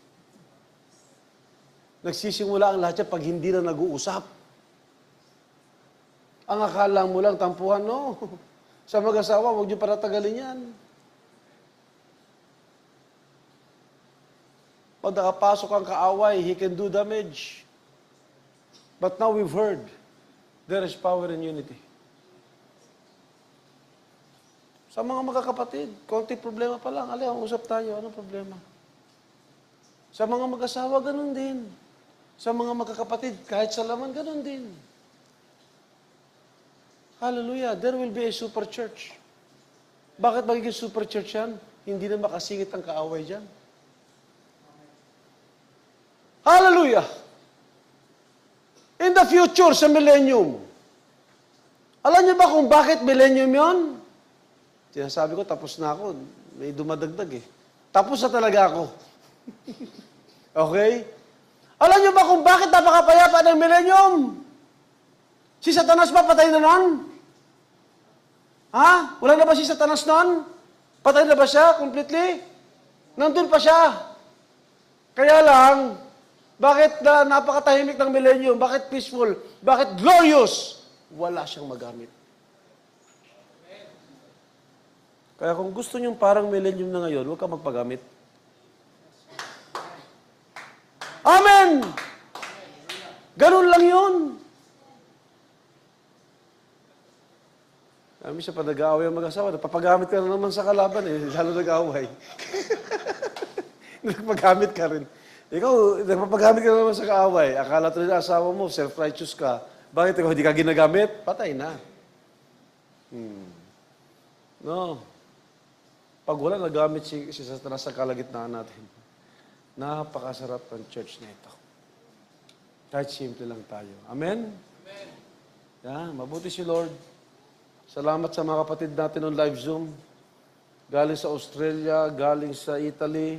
Nagsisimula ang lahat yan pag hindi na nag-uusap. Ang akala mo lang, tampuhan, no. Sa mag-asawa, huwag niyo paratagalin yan. Pag nakapasok ang kaaway, he can do damage. But now we've heard, there is power in unity. Sa mga magkakapatid, konti problema pa lang. Usap tayo, anong problema? Sa mga mag-asawa, ganun din. Sa mga magkakapatid, kahit sa laman, ganun din. Hallelujah, there will be a super church. Bakit magiging super church yan? Hindi na makasingit ang kaaway dyan. Hallelujah! In the future, sa millennium, alam niyo ba kung bakit millennium yon? Sinasabi ko, tapos na ako. May dumadagdag eh. Tapos na talaga ako. Okay? Alam niyo ba kung bakit napakapayapa ng millennium? Si Satanas ba patay na nun? Ha? Wala na ba si Satanas nun? Patay na ba siya completely? Nandun pa siya. Kaya lang, bakit napakatahimik ng millennium? Bakit peaceful? Bakit glorious? Wala siyang magamit. Kaya kung gusto niyong parang millennium na ngayon, huwag ka magpagamit. Amen! Ganun lang yun. Kami siya pa nag-aaway ang mag-asawa. Napapagamit ka na naman sa kalaban eh. Lalo nag-aaway. Nagpagamit ka rin. Ikaw, nagpapagamit ka na naman sa kaaway. Akala tuloy na asawa mo, self-righteous ka. Bakit ikaw hindi ka ginagamit? Patay na. No. Pag wala nagamit si Satanas sa kalagitnaan natin, napakasarap ng church na ito. Kahit simple lang tayo. Amen? Amen. Yeah, mabuti si Lord. Salamat sa mga kapatid natin on live Zoom. Galing sa Australia, galing sa Italy,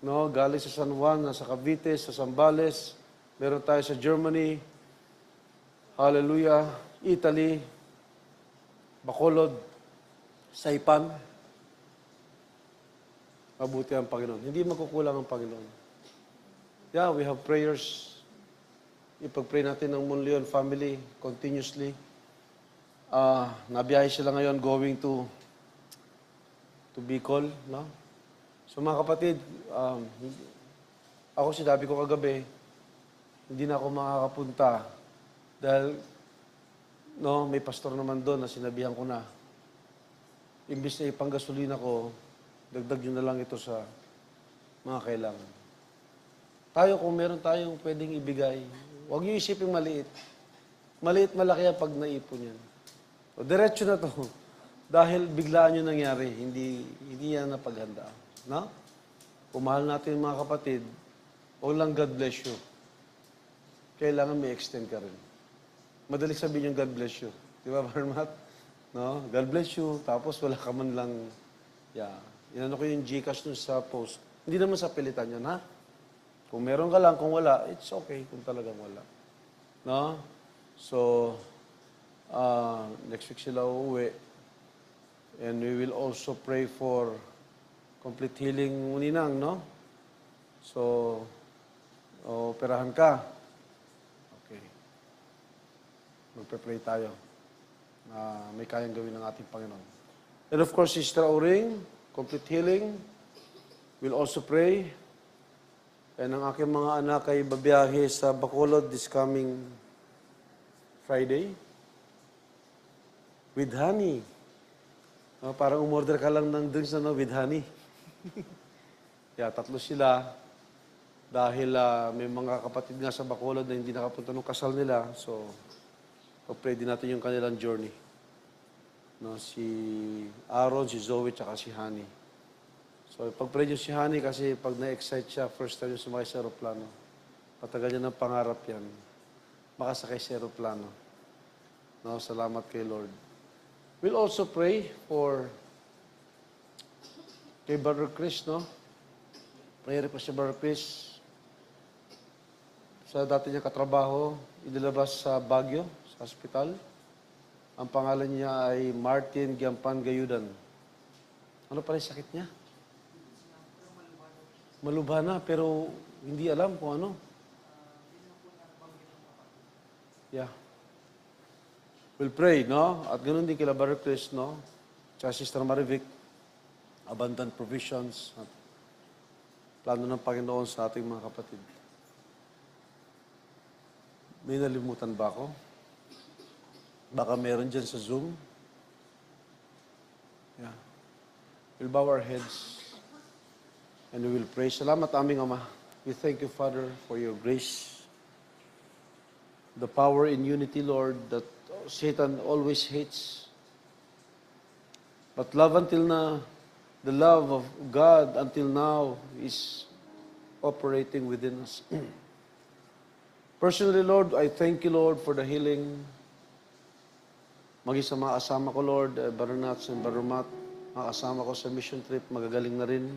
no, galing sa San Juan, sa Cavite, sa Zambales. Meron tayo sa Germany. Hallelujah. Italy. Bacolod. Saipan. Mabuti ang Panginoon. Hindi magkukulang ang Panginoon. Yeah, we have prayers. Ipag-pray natin ng Monleon family continuously. Nabiyahe sila ngayon going to Bicol, no? So mga kapatid, ako sinabi ko kagabi, hindi na ako makakapunta dahil no, may pastor naman doon na sinabihan ko na imbis na ipanggasolina ko, dagdag nyo na lang ito sa mga kailangan. Tayo, kung meron tayong pwedeng ibigay, huwag nyo isipin maliit. Maliit, malaki ang pag naipon yan. O, diretso na to. Dahil biglaan nyo nangyari, hindi yan napaghanda. No? Kung mahal natin yung mga kapatid, o lang God bless you. Kailangan may extend ka rin. Madali sabihin yung God bless you. Di ba, Barmat? No? God bless you, tapos wala ka man lang, inano ko yung Gcash nun sa post. Hindi naman sa pilitan yun, ha? Kung meron ka lang, kung wala, it's okay kung talagang wala. No? So, next week sila uuwi. And we will also pray for complete healing Ninang, no? So, operahan ka. Okay. Magpe-pray tayo na may kayang gawin ng ating Panginoon. And of course, Sister Auring, complete healing. We'll also pray. And ang aking mga anak ay babiyahe sa Bacolod this coming Friday. With honey. Parang umorder ka lang ng drinks na with honey. Tatlo sila. Dahil may mga kapatid nga sa Bacolod na hindi nakapunta ng kasal nila. So, pag-pray din natin yung kanilang journey. No, si Aaron, si Zoe, tsaka si Honey. So, pag-pray niyo si Honey kasi pag na-excite siya, first time yung sumakay sa aeroplano. Patagal niya ng pangarap yan. Makasakay sa aeroplano. No, salamat kay Lord. We'll also pray for kay Brother Chris, no? Prayer po si Brother Chris. Sa dati niya katrabaho, inilabas sa Baguio, sa hospital. Ang pangalan niya ay Martin Giampan Gayudan. Ano pala yung sakit niya? Malubhana, pero hindi alam kung ano. Yeah. We'll pray, no? At ganoon din kila Brother Chris, no? Tsaka Sister Marivic, abundant provisions at plano ng Panginoon sa ating mga kapatid. May nalimutan ba ako? Baka meron dyan sa Zoom. Yeah. We'll bow our heads and we will pray. Salamat aming Ama. We thank you, Father, for your grace. The power in unity, Lord, that Satan always hates. But love until now, the love of God until now is operating within us. Personally, Lord, I thank you, Lord, for the healing. Maging sa mga kasama ko, Lord, Brother Nats and Brother Matt, mga kasama ko sa mission trip, magagaling na rin.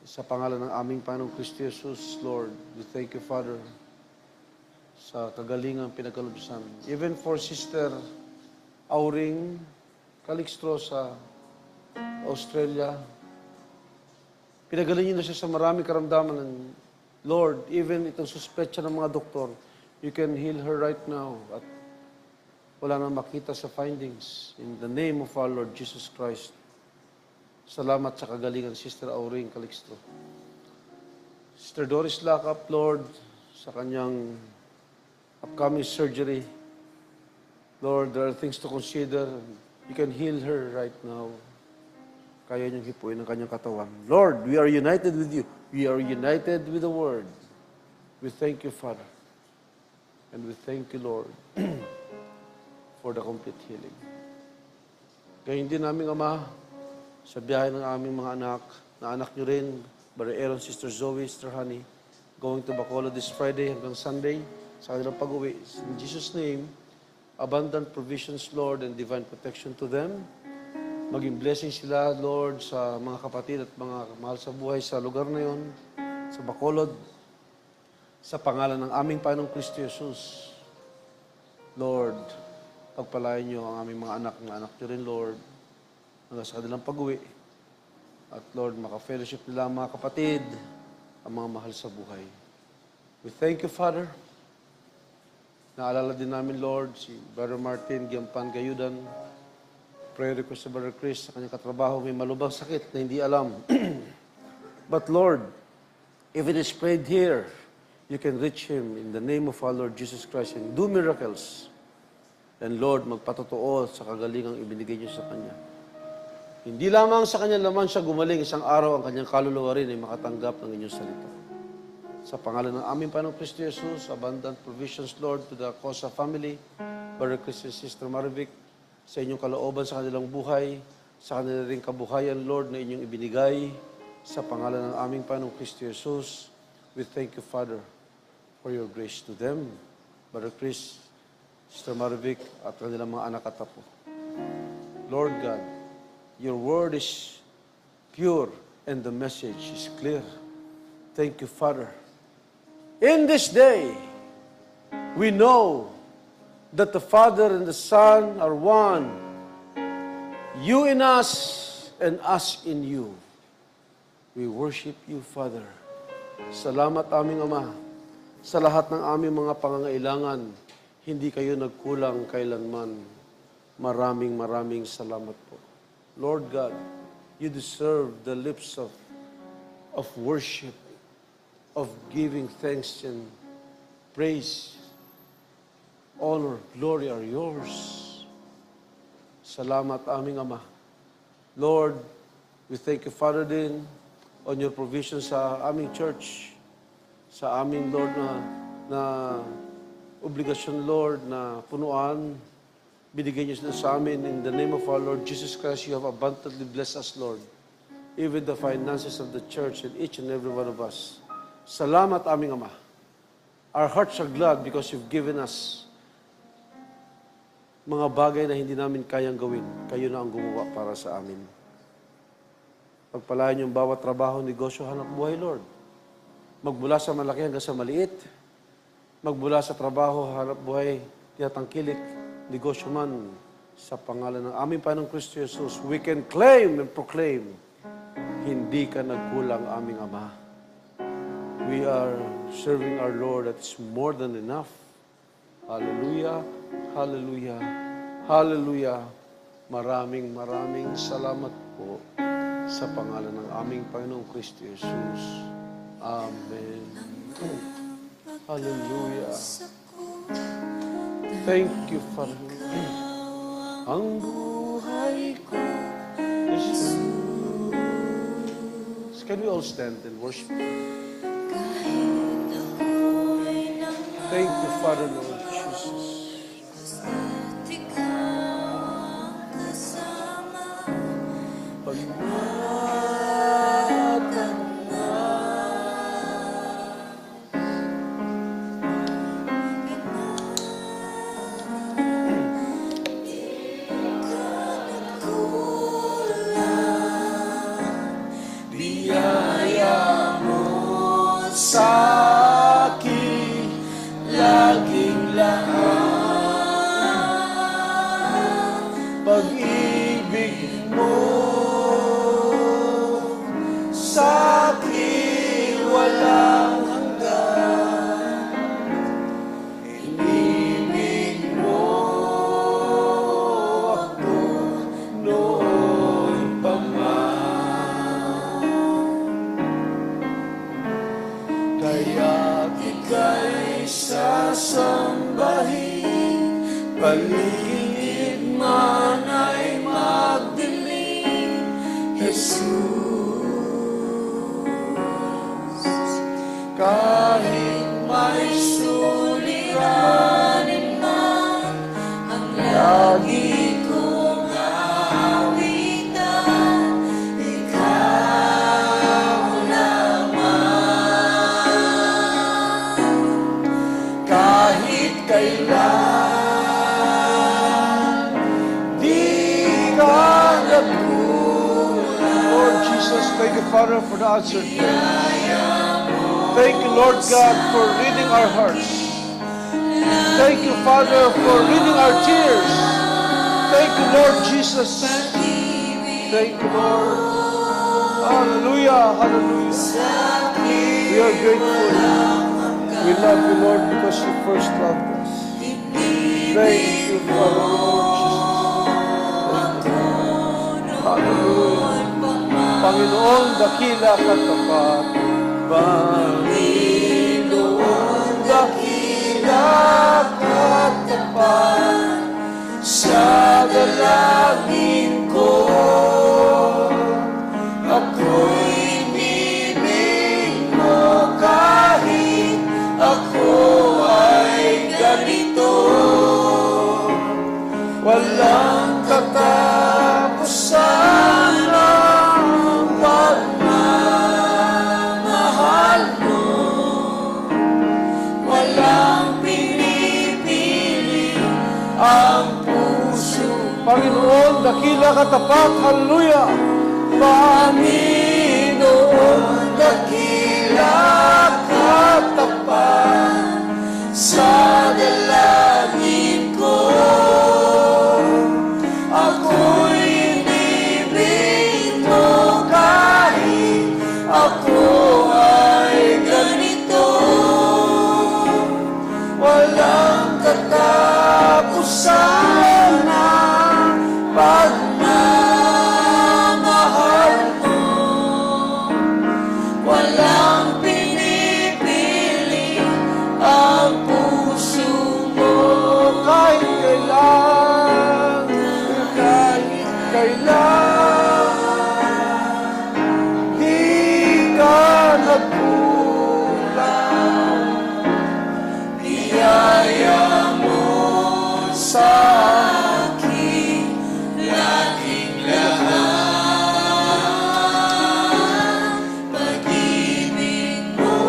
Sa pangalan ng aming Panginoong Kristo Jesus, Lord, we thank you, Father, sa kagalingan pinagkaloob sa amin. Even for Sister Auring Calixto sa Australia, pinagaling niyo na siya sa maraming karamdaman. And Lord, even itong suspetsya ng mga doktor, you can heal her right now at wala nang makita sa findings. In the name of our Lord Jesus Christ, salamat sa kagalingan, Sister Auring Calixto. Sister Doris Lacap, Lord, sa kanyang upcoming surgery, Lord, there are things to consider. You can heal her right now. Kaya niyong hipuin ang kanyang katawan. Lord, we are united with you. We are united with the Word. We thank you, Father. And we thank you, Lord, for the complete healing. Gayun din naming Ama, sa biyahe ng aming mga anak, na anak niyo rin, Brother Aaron, Sister Zoe, Sister Honey, going to Bacolod this Friday hanggang Sunday, sa kanilang pag-uwi. In Jesus' name, abundant provisions, Lord, and divine protection to them. Maging blessing sila, Lord, sa mga kapatid at mga mahal sa buhay sa lugar na yon, sa Bacolod, sa pangalan ng aming Panginoong Kristo Jesus. Lord, pagpalain niyo ang aming mga anak na anak niyo rin, Lord, hanggang sa kanilang pag-uwi. At Lord, maka-fellowship nila ang mga kapatid, ang mga mahal sa buhay. We thank you, Father. Naalala din namin, Lord, si Brother Martin Giampan Gayudan. Prayer request sa Brother Chris sa kanyang katrabaho, may malubhang sakit na hindi alam. But Lord, if it is prayed here, you can reach him in the name of our Lord Jesus Christ and do miracles. And Lord, magpatotoo sa kagalingang ibinigay niyo sa kanya. Hindi lamang sa kanyang laman siya gumaling, isang araw ang kanyang kaluluwa rin ay makatanggap ng inyong salita. Sa pangalan ng aming Panginoong Kristo Jesus, abundant provisions, Lord, to the Cosa family, Brother Chris and Sister Marivic, sa inyong kalooban sa kanilang buhay, sa kanilang ring kabuhayan, Lord, na inyong ibinigay, sa pangalan ng aming Panginoong Kristo Jesus, we thank you, Father, for your grace to them, Brother Chris, Sister Marivic, at kanilang mga anak at apo. Lord God, your word is pure and the message is clear. Thank you, Father. In this day, we know that the Father and the Son are one. You in us and us in you. We worship you, Father. Salamat aming Ama. Sa lahat ng aming mga pangangailangan, hindi kayo nagkulang kailanman. Maraming salamat po. Lord God, you deserve the lips of worship, of giving thanks and praise. Honor, glory are yours. Salamat aming Ama. Lord, we thank you, Father, din on your provision sa aming church, sa aming, Lord, na obligasyon, Lord, na punuan. Binigay niyo sa amin. In the name of our Lord Jesus Christ, you have abundantly blessed us, Lord. Even the finances of the church and each and every one of us. Salamat aming Ama. Our hearts are glad because you've given us mga bagay na hindi namin kayang gawin. Kayo na ang gumawa para sa amin. Pagpalain yung bawat trabaho, negosyo, hanap buhay, Lord. Magmula sa malaki hanggang sa maliit. Magmula sa trabaho, hanap buhay, tinatangkilik, negosyo man, sa pangalan ng aming Panginoong Kristo Jesus, we can claim and proclaim, hindi ka nagkulang aming Ama. We are serving our Lord that's more than enough. Hallelujah, hallelujah, hallelujah. Maraming salamat po sa pangalan ng aming Panginoong Kristo Jesus. Amen. Hallelujah. Thank you, Father. Ang buhay ko, Jesus. Can we all stand and worship? Thank you, Father, Lord Jesus. Biyaya paligid man ay magdilim, Jesus. Kahit may suliranin man, ang lagi kong awitan, ikaw naman. Kahit kailan, di ka nagkulang. Lord Jesus, thank you, Father, for the answered prayer. Thank you, Lord God, for reading our hearts. Thank you, Father, for reading our tears. Thank you, Lord Jesus. Thank you, Lord. Hallelujah, hallelujah. We are grateful. We love you, Lord, because you first loved us. Thank you, Father, Lord Jesus. Hallelujah. Panginoon, dakila katapat. Panginoon, dakila katapat. Sa dalangin ko, ako'y bibig mo kahit ako ay ganito. Walang katapusan ang pagmamahal mo. Walang pinipili ang puso. Panginoon, dakila katapat. Hallelujah. Panginoon, dakila katapat. Sa dalangin ko, ako'y inibig mo kahit ako ay ganito. Walang katapusan ang pagmamahal mo. Walang pinipili ang puso mo. Kahit kailan, kahit kailan, di ka nagkulang. Biyaya mo sa akin laging lahat. Pag-ibig mo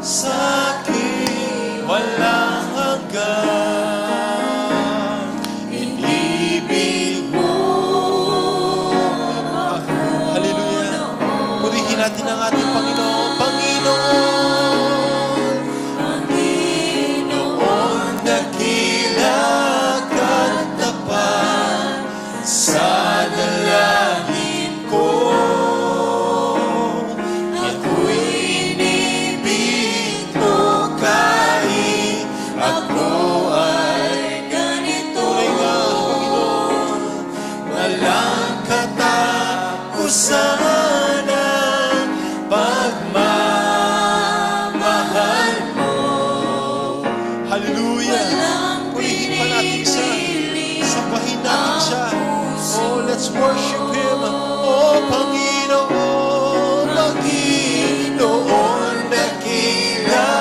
sa akin walang hanggan. Inibig mo. Hallelujah. Purihin natin ang ating Panginoon. Panginoon, Panginoon, dakila katapat. Sa dalangin ko, ako'y inibig mo kahit ako ay ganito. Panginoon, walang katapusan ang pagmamahal mo. Hallelujah. Purihin pa natin siya. Sampahin natin siya. Oh, let's worship Him. Oh, Panginoon, Panginoon, dakila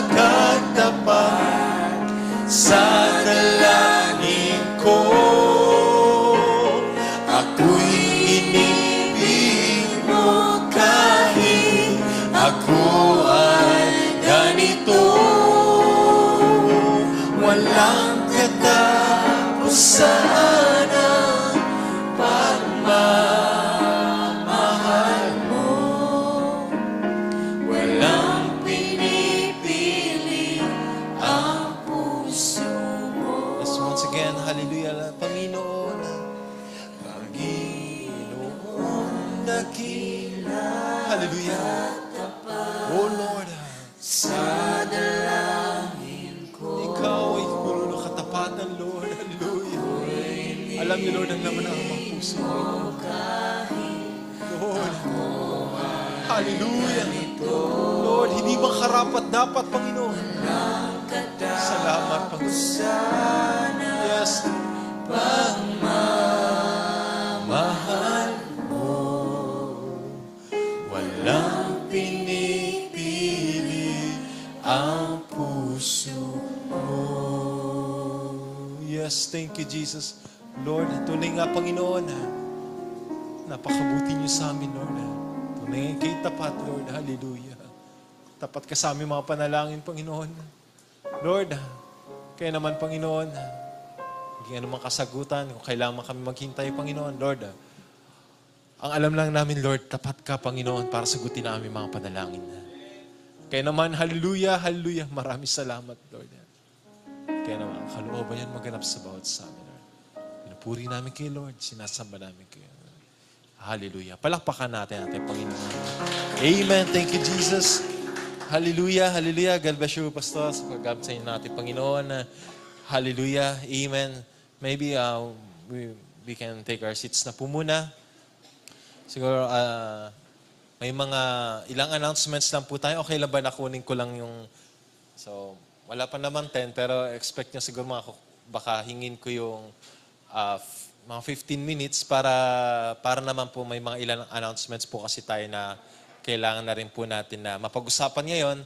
katapat. Sa dalangin ko, ako'y inibig mo kahit ako ay ganito. Walang katapusan ang pagmamahal mo. Walang pinipili ang puso mo. Let's once again, hallelujah, Panginoon. Panginoon, dakila. Hallelujah. Oh Lord, sa dalangin ko, ikaw ay puno ng katapatan, Lord. Hallelujah. Alam niyo, Lord, ang laman ng amang puso. Lord, hallelujah. Lord, hindi bang karapat dapat, Panginoon? Salamat. Yes. Mahal mo, walang pinipili ang puso mo. Yes, thank you, Jesus. Lord, tunay nga, Panginoon, napakabuti niyo sa amin, Lord. Tunay kayo tapat, Lord. Hallelujah. Tapat ka sa aming mga panalangin, Panginoon. Lord, kaya naman, Panginoon, hindi naman kasagutan kung kailangan kami maghintay, Panginoon. Lord, ang alam lang namin, Lord, tapat ka, Panginoon, para sagutin ang aming mga panalangin. Kaya naman, hallelujah, hallelujah. Maraming salamat, Lord. Kaya naman, ang kalooban yan maganap sa bawat sa amin, Lord. Pinupuri namin kay Lord, sinasamba namin kayo. Hallelujah. Palakpakan natin ating Panginoon. Amen. Thank you, Jesus. Hallelujah, hallelujah. God bless you, Pastor, sa pag-gabsayin natin, Panginoon. Hallelujah. Amen. Maybe we can take our seats na po muna. Siguro, may mga ilang announcements lang po tayo. Okay lang ba nakunin ko lang yung... So, wala pa naman 10, pero expect nyo siguro baka hingin ko yung mga 15 minutes para naman po may mga ilang announcements po kasi tayo na kailangan na rin po natin na mapag-usapan ngayon